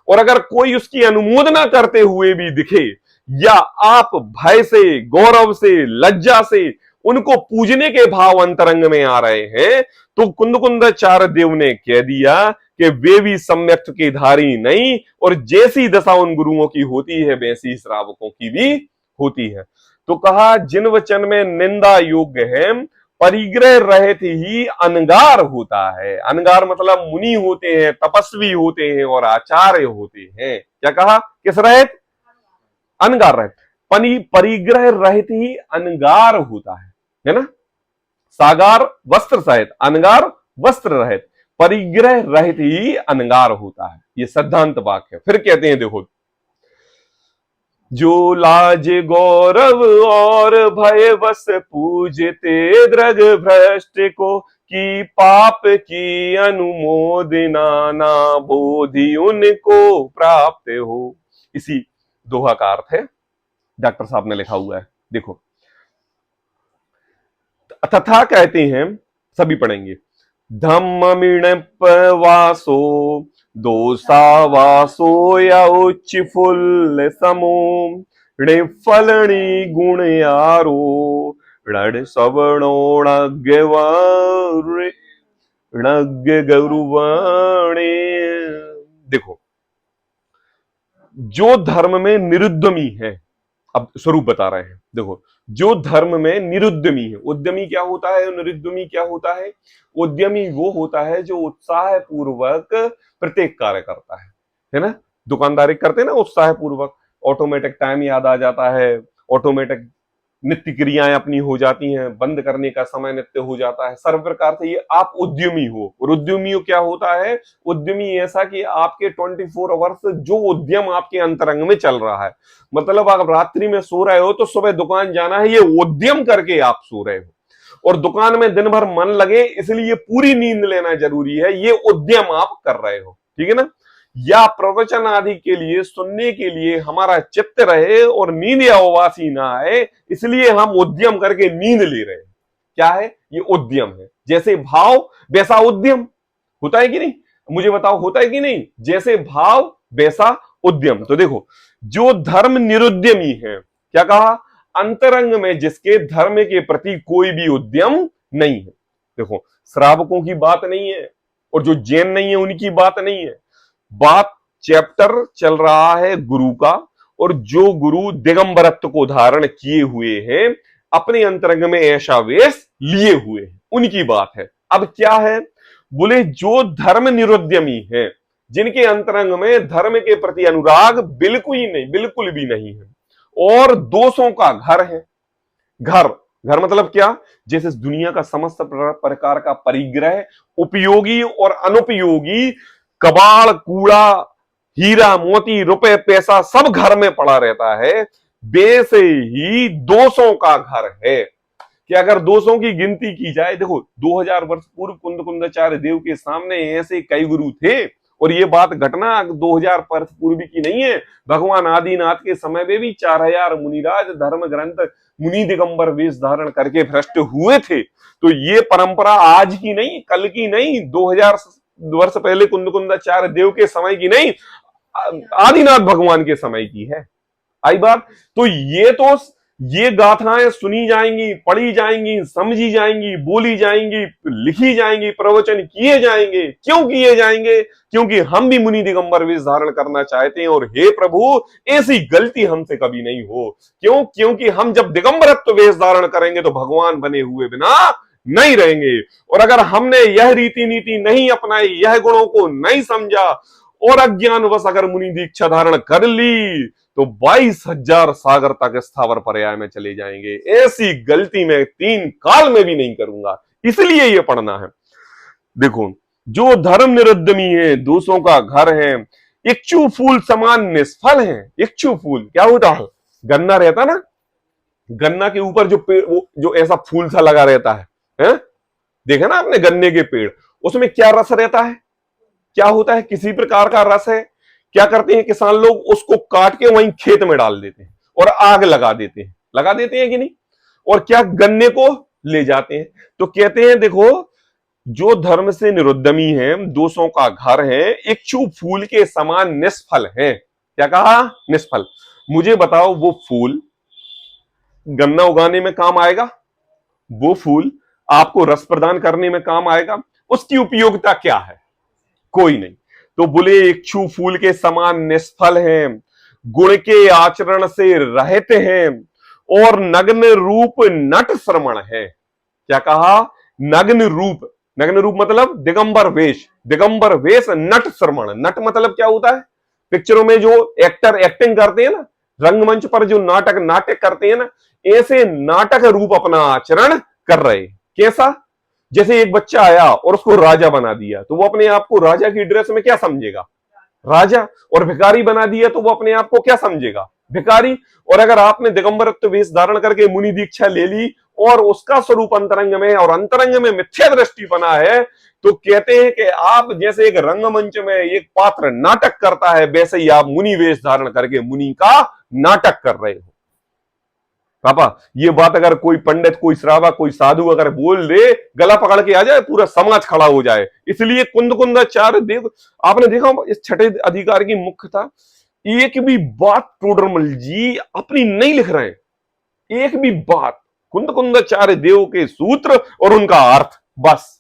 और अगर कोई उसकी अनुमोदना करते हुए भी दिखे या आप भय से, गौरव से, लज्जा से उनको पूजने के भाव अंतरंग में आ रहे हैं, तो कुंदकुंदाचार्य देव ने कह दिया कि वे भी सम्यक के धारी नहीं, और जैसी दशा उन गुरुओं की होती है वैसी श्रावकों की भी होती है। तो कहा जिन वचन में निंदा योग्य है, परिग्रह रहित ही अनगार होता है। अनगार मतलब मुनि होते हैं, तपस्वी होते हैं और आचार्य होते हैं। क्या कहा? किस रहित? अनगार रहित। परिग्रह रहित ही अनगार होता है ना। सागार वस्त्र सहित, अनगार वस्त्र रहित, परिग्रह रहित ही अनगार होता है। ये सिद्धांत वाक्य है। फिर कहते हैं देखो, जो लाज गौरव और भय बस पूजते द्रग भ्रष्ट को, कि पाप की अनुमोदना ना बोधि उनको प्राप्त हो। इसी दोहा का अर्थ है, डॉक्टर साहब ने लिखा हुआ है। देखो, तथा कहते हैं, सभी पढ़ेंगे, धम्म वासो दोसा वासो या उच्च फुल समो, फलनी गुण यारो ऋण सवर्णोणज्ञ गौरवाणे। देखो, जो धर्म में निरुद्यमी है, अब स्वरूप बता रहे हैं। देखो, जो धर्म में निरुद्यमी है, उद्यमी क्या होता है, निरुद्यमी क्या होता है? उद्यमी वो होता है जो उत्साह पूर्वक प्रत्येक कार्य करता है ना। दुकानदारी करते हैं ना उत्साह पूर्वक, ऑटोमेटिक टाइम याद आ जाता है, ऑटोमेटिक नित्य क्रियाएं अपनी हो जाती हैं, बंद करने का समय नित्य हो जाता है। सर्व प्रकार से ये आप उद्यमी हो। और उद्यमी क्या होता है? उद्यमी ऐसा कि आपके 24 आवर्स जो उद्यम आपके अंतरंग में चल रहा है, मतलब आप रात्रि में सो रहे हो तो सुबह दुकान जाना है, ये उद्यम करके आप सो रहे हो। और दुकान में दिन भर मन लगे इसलिए पूरी नींद लेना जरूरी है, ये उद्यम आप कर रहे हो, ठीक है ना। या प्रवचन आदि के लिए सुनने के लिए हमारा चित्त रहे और नींद या उबासी ना आए, इसलिए हम उद्यम करके नींद ले रहे हैं। क्या है? ये उद्यम है। जैसे भाव वैसा उद्यम होता है कि नहीं? मुझे बताओ, होता है कि नहीं? जैसे भाव वैसा उद्यम। तो देखो, जो धर्म निरुद्यमी है, क्या कहा? अंतरंग में जिसके धर्म के प्रति कोई भी उद्यम नहीं है। देखो, श्रावकों की बात नहीं है और जो जैन नहीं है उनकी बात नहीं है। बात चैप्टर चल रहा है गुरु का, और जो गुरु दिगंबरत्व को धारण किए हुए हैं, अपने अंतरंग में ऐसा वेश लिए हुए हैं, उनकी बात है। अब क्या है? बोले जो धर्म निरुद्यमी है, जिनके अंतरंग में धर्म के प्रति अनुराग बिल्कुल भी नहीं है और दोषों का घर है। घर घर मतलब क्या? जैसे दुनिया का समस्त प्रकार का परिग्रह, उपयोगी और अनुपयोगी, कबाड़, कूड़ा, हीरा मोती, रुपए पैसा सब घर में पड़ा रहता है। वैसे ही दोषों का घर है कि अगर दोषों की गिनती की जाए, देखो 2000 वर्ष पूर्व कुंदकुंदाचार्य देव के सामने ऐसे कई गुरु थे और ये बात घटना 2000 वर्ष पूर्व की नहीं है। भगवान आदिनाथ के समय में भी 4000 मुनिराज धर्म ग्रंथ मुनि दिगंबर वेश धारण करके भ्रष्ट हुए थे। तो ये परंपरा आज की नहीं, कल की नहीं, 2000 वर्ष पहले कुंदकुंदाचार्य देव के समय की नहीं, आदिनाथ भगवान के समय की है। आई बात? तो ये गाथाएं सुनी जाएंगी, पढ़ी जाएंगी, समझी जाएंगी, बोली जाएंगी, लिखी जाएंगी, प्रवचन किए जाएंगे। क्यों किए जाएंगे? क्योंकि हम भी मुनि दिगंबर वेश धारण करना चाहते हैं और हे प्रभु ऐसी गलती हमसे कभी नहीं हो। क्यों? क्योंकि हम जब दिगंबरत्व वेश धारण करेंगे तो भगवान बने हुए बिना नहीं रहेंगे। और अगर हमने यह रीति नीति नहीं अपनाई, यह गुणों को नहीं समझा और अज्ञानवश अगर मुनि दीक्षा धारण कर ली तो 22,000 सागर तक स्थावर पर्याय में चले जाएंगे। ऐसी गलती मैं 3 काल में भी नहीं करूंगा, इसलिए ये पढ़ना है। देखो, जो धर्म निरुद्यमी है, दोषों का घर है, इच्छु फूल समान निष्फल है। इच्छु फूल क्या होता है? गन्ना रहता ना, गन्ना के ऊपर जो पेड़, जो ऐसा फूल सा लगा रहता है? देखा ना आपने गन्ने के पेड़, उसमें क्या रस रहता है? क्या होता है? किसी प्रकार का रस है। क्या करते हैं किसान लोग? उसको काट के वहीं खेत में डाल देते हैं और आग लगा देते हैं कि नहीं? और क्या गन्ने को ले जाते हैं। तो कहते हैं देखो, जो धर्म से निरुद्यमी है, दोषों का घर है, इच्छु फूल के समान निष्फल है। क्या कहा? निष्फल। मुझे बताओ, वो फूल गन्ना उगाने में काम आएगा? वो फूल आपको रस प्रदान करने में काम आएगा? उसकी उपयोगिता क्या है? कोई नहीं। तो बोले इच्छु फूल के समान निष्फल हैं, गुण के आचरण से रहित हैं और नग्न रूप नट श्रमण है। क्या कहा? नग्न रूप मतलब दिगंबर वेश नट श्रमण। नट मतलब क्या होता है? पिक्चरों में जो एक्टर एक्टिंग करते हैं ना, रंगमंच पर जो नाटक करते हैं ना, ऐसे नाटक रूप अपना आचरण कर रहे। कैसा? जैसे एक बच्चा आया और उसको राजा बना दिया तो वो अपने आप को राजा की ड्रेस में क्या समझेगा? राजा। और भिखारी बना दिया तो वो अपने आप को क्या समझेगा? भिखारी। और अगर आपने दिगंबरत्व वेश धारण करके मुनि दीक्षा ले ली और उसका स्वरूप अंतरंग में और अंतरंग में मिथ्या दृष्टि बना है, तो कहते हैं कि आप जैसे एक रंगमंच में एक पात्र नाटक करता है, वैसे ही आप मुनि वेश धारण करके मुनि का नाटक कर रहे हो। पापा, ये बात अगर कोई पंडित, कोई श्रावक, कोई साधु अगर बोल दे, गला पकड़ के आ जाए, पूरा समाज खड़ा हो जाए। इसलिए कुंदकुंदाचार्य देव, आपने देखा इस छठे अधिकार की मुख्य था, एक भी बात टोडरमल जी अपनी नहीं लिख रहे हैं। एक भी बात, कुंदकुंदाचार्य देव के सूत्र और उनका अर्थ, बस।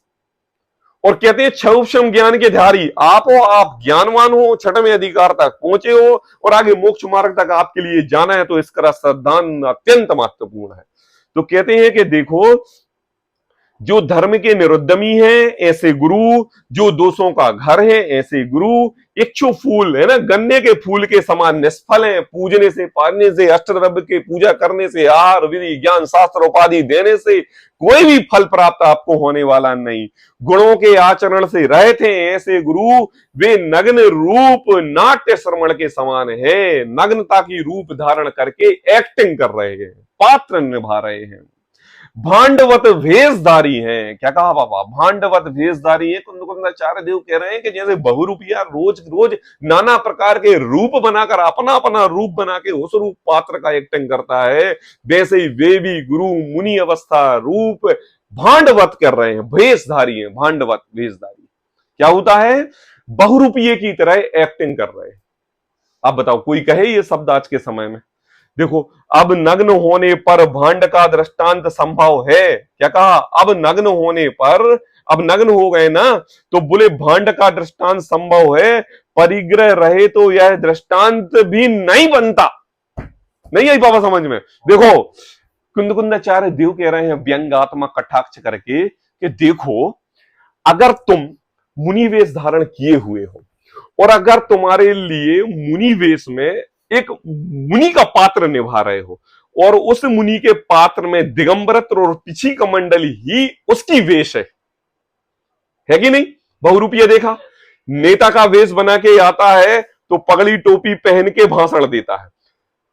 और कहते हैं क्षौक्षम ज्ञान के धारी आप हो, आप ज्ञानवान हो, छठवें अधिकार तक पहुंचे हो और आगे मोक्ष मार्ग तक आपके लिए जाना है, तो इसका श्रद्धान अत्यंत महत्वपूर्ण है। तो कहते हैं कि देखो, जो धर्म के निरुद्यमी है ऐसे गुरु, जो दोषों का घर है ऐसे गुरु, इच्छु फूल है ना, गन्ने के फूल के समान निष्फल है। पूजने से, पाने से, अष्टद्रव्य की पूजा करने से, आहार विधि ज्ञान शास्त्र उपाधि देने से कोई भी फल प्राप्त आपको होने वाला नहीं। गुणों के आचरण से रहे थे ऐसे गुरु, वे नग्न रूप नाट्य श्रवण के समान है। नग्नता की रूप धारण करके एक्टिंग कर रहे हैं, पात्र निभा रहे हैं, भांडवत भेषधारी हैं। क्या कहा बाबा? भांडवत भेषधारी है। कुंदकुंदाचार्य देव कह रहे हैं कि जैसे बहुरूपिया रोज रोज नाना प्रकार के रूप बनाकर अपना अपना रूप बना के उस रूप पात्र का एक्टिंग करता है, वैसे ही वे भी गुरु मुनि अवस्था रूप भांडवत कर रहे हैं, भेषधारी है, भांडवत भेषधारी। क्या होता है? बहुरूपिये की तरह एक्टिंग कर रहे हैं। अब बताओ, कोई कहे ये शब्द आज के समय में? देखो, अब नग्न होने पर भांड का दृष्टांत संभव है। क्या कहा? अब नग्न होने पर, अब नग्न हो गए ना, तो बोले भांड का दृष्टांत संभव है, परिग्रह रहे तो यह दृष्टांत भी नहीं बनता। नहीं आई बाबा समझ में? देखो, कुंदकुंदाचार्य देव कह रहे हैं व्यंग्यात्मक कटाक्ष करके कि देखो, अगर तुम मुनि वेश धारण किए हुए हो और अगर तुम्हारे लिए मुनि वेश में एक मुनि का पात्र निभा रहे हो और उस मुनि के पात्र में दिगंबरत्व और पिछी कमंडल ही उसकी वेश है कि नहीं? बहुरूपिया देखा, नेता का वेश बना के आता है तो पगड़ी टोपी पहन के भाषण देता है,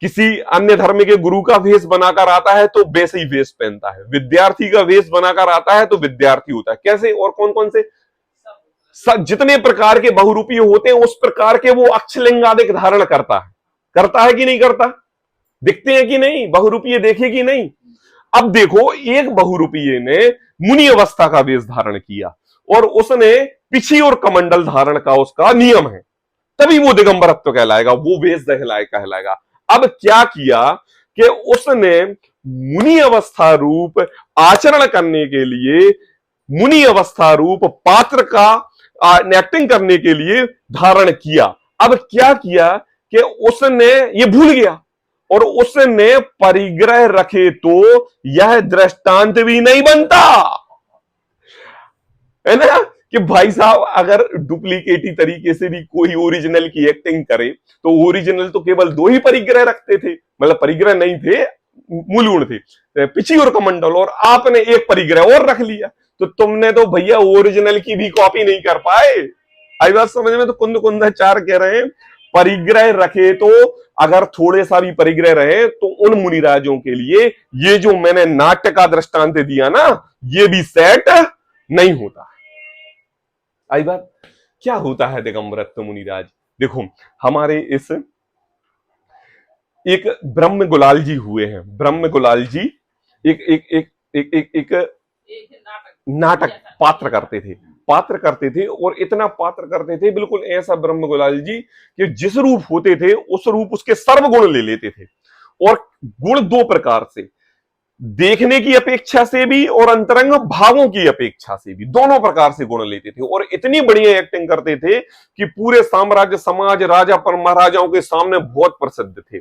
किसी अन्य धर्म के गुरु का वेश बनाकर आता है तो वैसे ही वेश पहनता है, विद्यार्थी का वेश बनाकर आता है तो विद्यार्थी होता है। कैसे और कौन कौन से जितने प्रकार के बहुरूपी होते हैं उस प्रकार के वो अक्षलिंग आदि धारण करता है कि नहीं करता? दिखते हैं कि नहीं? बहुरूपीय देखे कि नहीं? अब देखो, एक बहुरूपीय ने मुनि अवस्था का वेश धारण किया और उसने पिछी और कमंडल धारण का उसका नियम है, तभी वो दिगंबरत्व कहलाएगा, वो वेश कहलाएगा। अब क्या किया कि उसने मुनि अवस्था रूप आचरण करने के लिए, मुनि अवस्था रूप पात्र का एक्टिंग करने के लिए धारण किया। अब क्या किया कि उसने ये भूल गया और उसने परिग्रह रखे तो यह दृष्टांत भी नहीं बनता, है ना? कि भाई साहब अगर डुप्लीकेटी तरीके से भी कोई ओरिजिनल की एक्टिंग करे तो ओरिजिनल तो केवल 2 ही परिग्रह रखते थे, मतलब परिग्रह नहीं थे, मूलूण थे, पिछी और कमंडल, और आपने एक परिग्रह और रख लिया, तो तुमने तो भैया ओरिजिनल की भी कॉपी नहीं कर पाए। आई बात समझ में? तो कुंद कुंदाचार्य कह रहे हैं परिग्रह रखे तो अगर थोड़े सा भी परिग्रह रहे तो उन मुनिराजों के लिए ये जो मैंने नाट्य का दृष्टांत दिया ना, ये भी सेट नहीं होता। आई बात? क्या होता है दिगंबरत्व मुनिराज? देखो, हमारे इस एक ब्रह्म गुलाल जी हुए हैं, ब्रह्म गुलाल जी एक एक एक एक एक, एक नाटक पात्र करते थे और इतना पात्र करते थे, बिल्कुल ऐसा ब्रह्म गुलाल जी कि जिस रूप होते थे उस रूप उसके सर्व गुण ले लेते थे, और गुण 2 प्रकार से, देखने की अपेक्षा से भी और अंतरंग भावों की अपेक्षा से भी, दोनों प्रकार से गुण लेते थे और इतनी बढ़िया एक्टिंग करते थे कि पूरे साम्राज्य समाज राजा पर महाराजाओं के सामने बहुत प्रसिद्ध थे।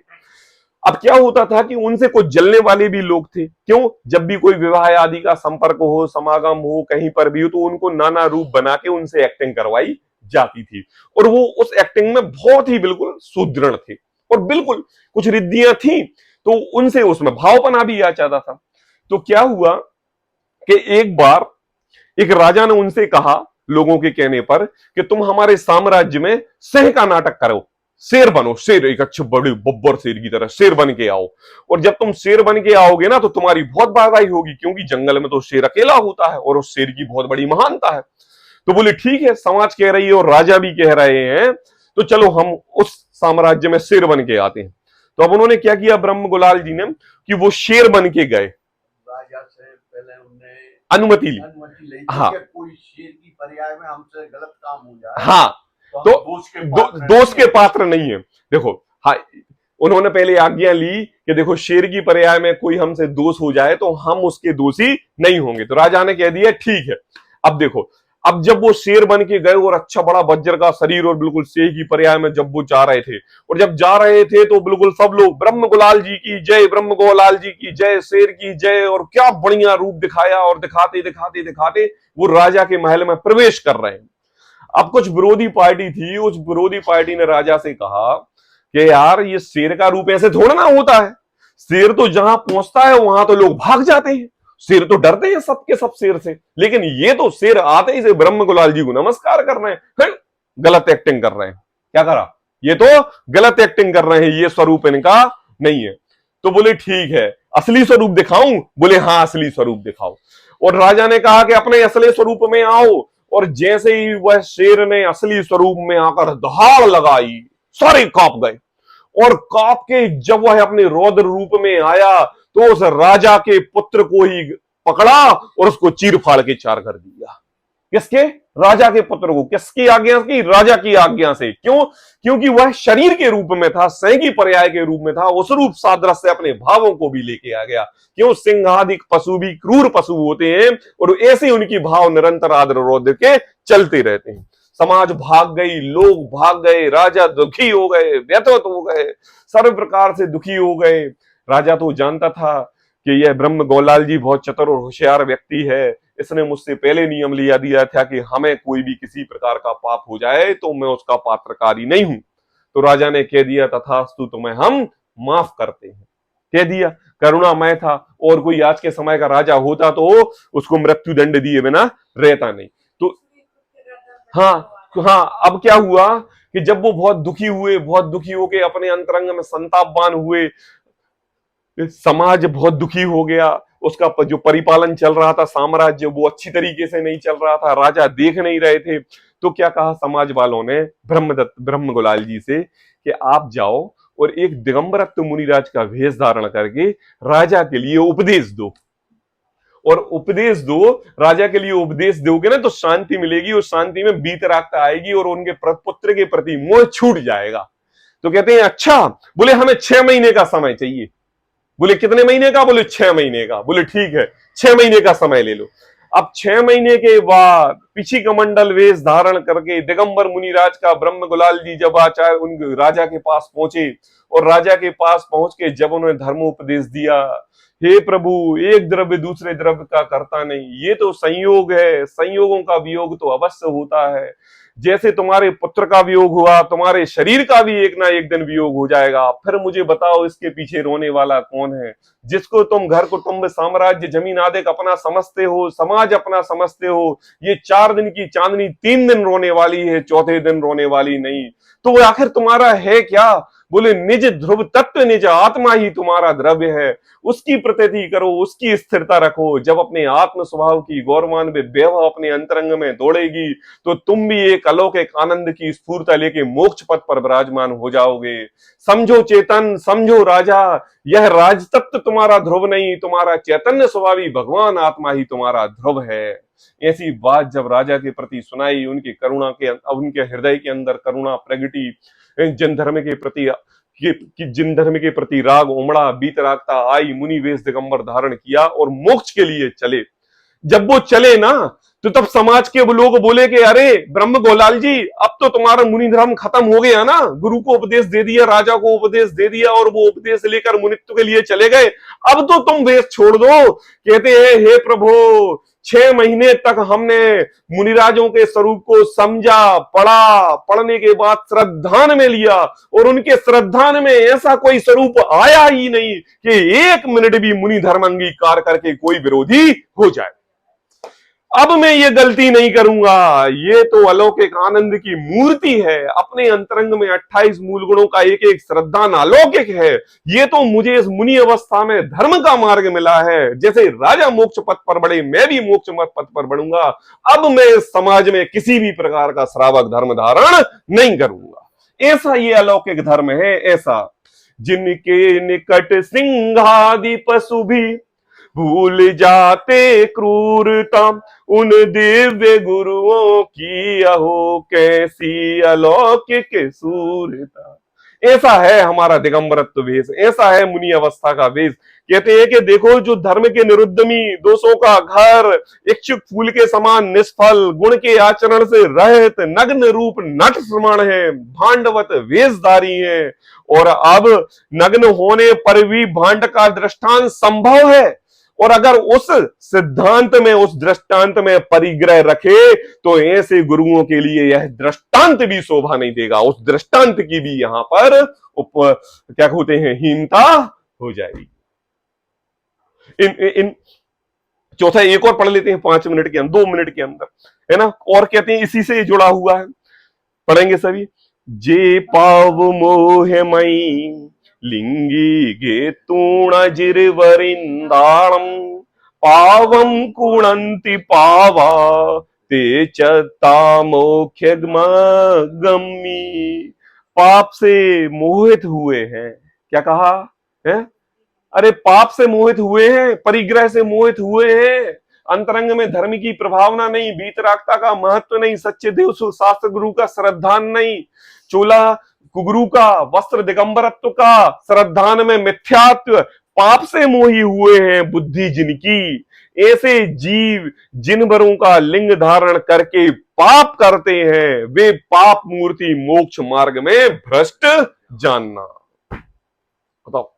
अब क्या होता था कि उनसे कुछ जलने वाले भी लोग थे, क्यों? जब भी कोई विवाह आदि का संपर्क हो, समागम हो, कहीं पर भी हो, तो उनको नाना रूप बना के उनसे एक्टिंग करवाई जाती थी और वो उस एक्टिंग में बहुत ही बिल्कुल सुदृढ़ थे और बिल्कुल कुछ रिद्धियां थी तो उनसे उसमें भावपना भी आ जाता था। तो क्या हुआ कि एक बार एक राजा ने उनसे कहा, लोगों के कहने पर, कि तुम हमारे साम्राज्य में सिंह का नाटक करो, शेर बनो, शेर, एक अच्छे बड़े बब्बर शेर की तरह शेर बन के आओ, और जब तुम शेर बन के आओगे ना तो तुम्हारी बहुत वाहवाही होगी, क्योंकि जंगल में तो शेर अकेला होता है और उस शेर की बहुत बड़ी महानता है। तो बोले ठीक है, समाज कह रही है और राजा भी कह रहे हैं, तो चलो हम उस साम्राज्य में शेर बन के आते हैं। तो अब उन्होंने क्या किया ब्रह्म गुलाल जी ने कि वो शेर बन के गए, राजा से पहले उन्होंने अनुमति ली। हाँ, कोई शेर की पर्याय में हमसे गलत काम हो जाए, हाँ, तो दोष के पात्र नहीं है। देखो, हाँ, उन्होंने पहले आज्ञा ली कि देखो शेर की पर्याय में कोई हमसे दोष हो जाए तो हम उसके दोषी नहीं होंगे। तो राजा ने कह दिया ठीक है। अब देखो, अब जब वो शेर बन के गए और अच्छा बड़ा वज्र का शरीर और बिल्कुल शेर की पर्याय में जब वो जा रहे थे, और जब जा रहे थे तो बिल्कुल सब लोग ब्रह्म गुलाल जी की जय, ब्रह्म गुलाल जी की जय, शेर की जय, और क्या बढ़िया रूप दिखाया, और दिखाते दिखाते दिखाते वो राजा के महल में प्रवेश कर रहे हैं। अब कुछ विरोधी पार्टी थी, उस विरोधी पार्टी ने राजा से कहा कि यार ये शेर का रूप ऐसे थोड़ा ना होता है, शेर तो जहां पहुंचता है वहां तो लोग भाग जाते हैं, शेर तो डरते हैं सबके सब शेर से, लेकिन ये तो शेर आते ही से ब्रह्म गुलाल जी को नमस्कार कर रहे हैं, फिर गलत एक्टिंग कर रहे हैं। क्या करा? ये तो गलत एक्टिंग कर रहे हैं, ये स्वरूप इनका नहीं है। तो बोले ठीक है, असली स्वरूप दिखाऊं? बोले हाँ, असली स्वरूप दिखाओ। और राजा ने कहा कि अपने असली स्वरूप में आओ, और जैसे ही वह शेर ने असली स्वरूप में आकर दहाड़ लगाई, सारे कांप गए, और कांप के जब वह अपने रौद्र रूप में आया तो उस राजा के पुत्र को ही पकड़ा और उसको चीर फाड़ के चार कर दिया। किसके? राजा के पुत्र को। किसकी आज्ञा की? राजा की आज्ञा से। क्यों? क्योंकि वह शरीर के रूप में था, सिंह की पर्याय के रूप में था, उस रूप सादृश्य से अपने भावों को भी लेके आ गया। क्यों? सिंहादिक पशु भी क्रूर पशु होते हैं और ऐसे उनकी भाव निरंतर आदर रौद्र के चलते रहते हैं। समाज भाग गई, लोग भाग गए, राजा दुखी हो गए, व्यथित हो गए, सर्व प्रकार से दुखी हो गए। राजा तो जानता था कि यह ब्रह्म गोलाल जी बहुत चतुर और होशियार व्यक्ति है, इसने मुझसे पहले नियम लिया दिया था कि हमें कोई भी किसी प्रकार का पाप हो जाए तो मैं उसका पात्रकारी नहीं हूं। तो राजा ने कह दिया तथास्तु, तुम्हें हम माफ करते हैं, कह दिया। करुणामय था, और कोई आज के समय का राजा होता तो उसको मृत्यु दंड दिए बिना रहता नहीं। तो हाँ, हाँ, अब क्या हुआ कि जब वो बहुत दुखी हुए, बहुत दुखी होके अपने अंतरंग में संतापवान हुए, समाज बहुत दुखी हो गया, उसका जो परिपालन चल रहा था साम्राज्य वो अच्छी तरीके से नहीं चल रहा था, राजा देख नहीं रहे थे। तो क्या कहा समाज वालों ने ब्रह्मदत्त ब्रह्मगुलाल जी से कि आप जाओ और एक दिगंबरत्व मुनिराज का वेश धारण करके राजा के लिए उपदेश दो, और उपदेश दो, राजा के लिए उपदेश दोगे ना तो शांति मिलेगी, और शांति में वीतरागता आएगी और उनके पुत्र के प्रति मोह छूट जाएगा। तो कहते हैं अच्छा, बोले हमें 6 महीने का समय चाहिए। बोले कितने महीने का? बोले 6 महीने का। बोले ठीक है, 6 महीने का समय ले लो। अब 6 महीने के बाद पिछी कमंडल वेश धारण करके दिगंबर मुनिराज का ब्रह्मगुलाल जी जब आचार्य उन राजा के पास पहुंचे, और राजा के पास पहुंच के जब उन्होंने धर्मोपदेश दिया, हे प्रभु, एक द्रव्य दूसरे द्रव्य का करता नहीं, ये तो संयोग है, संयोगों का वियोग तो अवश्य होता है। जैसे तुम्हारे पुत्र का वियोग हुआ, तुम्हारे शरीर का भी एक ना एक दिन वियोग हो जाएगा। फिर मुझे बताओ इसके पीछे रोने वाला कौन है? जिसको तुम घर कुटुंब साम्राज्य जमीन आदि अपना समझते हो, समाज अपना समझते हो, ये 4 दिन की चांदनी 3 दिन रोने वाली है, चौथे दिन रोने वाली नहीं। तो वो आखिर तुम्हारा है क्या? बोले निज ध्रुव तत्व निज आत्मा ही तुम्हारा द्रव्य है, उसकी प्रतीति करो, उसकी स्थिरता रखो। जब अपने आत्म स्वभाव की गौरवान्वित वैभव अपने अंतरंग में दौड़ेगी तो तुम भी एक अलौकिक आनंद की स्फूर्ता लेके मोक्ष पथ पर विराजमान हो जाओगे। समझो चेतन, समझो राजा, यह राज तत्व तुम्हारा ध्रुव नहीं, तुम्हारा चैतन्य स्वभावी भगवान आत्मा ही तुम्हारा ध्रुव है। ऐसी बात जब राजा के प्रति सुनाई, उनकी करुणा के, उनके हृदय के अंदर करुणा प्रगटी, जिन धर्म के प्रति जिन धर्म के प्रति राग उमड़ा, बीतरागता आई, मुनि वेश दिगंबर धारण किया और मोक्ष के लिए चले। जब वो चले ना तो तब समाज के लोग बोले कि अरे ब्रह्मगुलाल जी, अब तो तुम्हारा मुनि धर्म खत्म हो गया ना, गुरु को उपदेश दे दिया, राजा को उपदेश दे दिया, और वो उपदेश लेकर मुनित्व के लिए चले गए, अब तो तुम वेश छोड़ दो। कहते हैं हे प्रभु, 6 महीने तक हमने मुनिराजों के स्वरूप को समझा, पढ़ा, पढ़ने के बाद श्रद्धान में लिया, और उनके श्रद्धान में ऐसा कोई स्वरूप आया ही नहीं कि 1 मिनट भी मुनि धर्म अंगीकार करके कोई विरोधी हो जाए। अब मैं ये गलती नहीं करूंगा, ये तो अलौकिक आनंद की मूर्ति है, अपने अंतरंग में 28 मूल गुणों का एक एक श्रद्धान अलौकिक है। ये तो मुझे इस मुनि अवस्था में धर्म का मार्ग मिला है, जैसे राजा मोक्ष पथ पर बढ़े मैं भी मोक्ष पथ पर बढ़ूंगा। अब मैं इस समाज में किसी भी प्रकार का श्रावक धर्म धारण नहीं करूंगा। ऐसा ये अलौकिक धर्म है, ऐसा जिनके निकट सिंहादि पशु भी भूल जाते क्रूरता, उन दिव्य गुरुओं की अहो कैसी अलौकिक सूरता। ऐसा है हमारा दिगंबरत्व वेश, ऐसा है मुनि अवस्था का वेश। कहते हैं कि देखो, जो धर्म के निरुद्धमी, दोषों का घर, इच्छुक फूल के समान निष्फल, गुण के आचरण से रहित, नग्न रूप नट श्रमण है, भांडवत वेशधारी है, और अब नग्न होने पर भी भांड का दृष्टांत संभव है। और अगर उस सिद्धांत में, उस दृष्टांत में परिग्रह रखे तो ऐसे गुरुओं के लिए यह दृष्टांत भी शोभा नहीं देगा, उस दृष्टांत की भी यहां पर क्या कहते हैं, हीनता हो जाएगी। इन चौथा एक और पढ़ लेते हैं 5 मिनट के अंदर, 2 मिनट के अंदर, है ना। और कहते हैं इसी से जुड़ा हुआ है, पढ़ेंगे सभी। जे पाव मोहमयी लिंगी गे तूण जिरवरिंदाणम पावम कुणंति पावा ते चत्ता मोक्ष गम्मी। पाप से मोहित हुए हैं, क्या कहा है? अरे पाप से मोहित हुए हैं, परिग्रह से मोहित हुए हैं, अंतरंग में धर्म की प्रभावना नहीं, बीतरागता का महत्व नहीं, सच्चे देव शास्त्र गुरु का श्रद्धान नहीं, चोला कुगुरु का, वस्त्र दिगंबरत्व का श्रद्धान में मिथ्यात्व, पाप से मोही हुए हैं बुद्धि जिनकी। ऐसे जीव जिन वरों का लिंग धारण करके पाप करते हैं, वे पाप मूर्ति मोक्ष मार्ग में भ्रष्ट जानना। बताओ,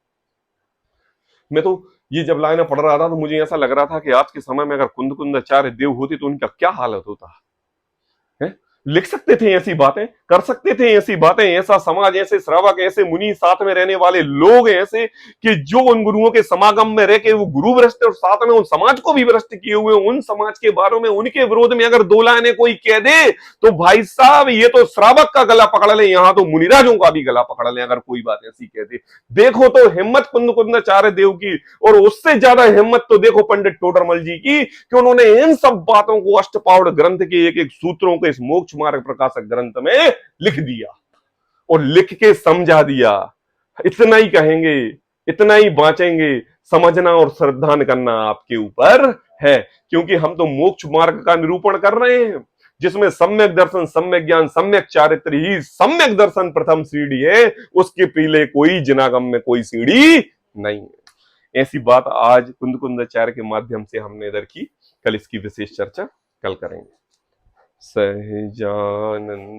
मैं तो ये जब लाइन पढ़ रहा था तो मुझे ऐसा लग रहा था कि आज के समय में अगर कुंद देव होते तो उनका क्या हालत होता है। लिख सकते थे ऐसी बातें, कर सकते थे ऐसी बातें, ऐसा समाज, ऐसे श्रावक, ऐसे मुनि, साथ में रहने वाले लोग ऐसे कि जो उन गुरुओं के समागम में रह के वो गुरु भ्रष्ट और साथ में उन समाज को भी भ्रष्ट किए हुए, उन समाज के बारे में उनके विरोध में अगर दो लाइनें कोई कह दे तो भाई साहब ये तो श्रावक का गला पकड़ ले, यहां तो मुनिराजों का भी गला पकड़ ले अगर कोई बात ऐसी कह दे। देखो तो हिम्मत कुंदाचार्य देव की, और उससे ज्यादा हिम्मत तो देखो पंडित टोडरमल जी की कि उन्होंने इन सब बातों को अष्टपावड़ ग्रंथ के एक एक सूत्रों को इस मोक्ष मार्ग प्रकाशक ग्रंथ में लिख दिया और लिख के समझा दिया। इतना ही कहेंगे, इतना ही बांचेंगे, समझना और श्रद्धान करना आपके ऊपर है, क्योंकि हम तो मोक्ष मार्ग का निरूपण कर रहे हैं जिसमें सम्यक दर्शन, सम्यक ज्ञान, सम्यक चारित्र ही सम्यक दर्शन प्रथम सीढ़ी है, उसके पीले कोई जिनागम में कोई सीढ़ी नहीं है। ऐसी बात आज कुंदाचार्य के माध्यम से हमने इधर की, कल इसकी विशेष चर्चा कल करेंगे। सहजानंदी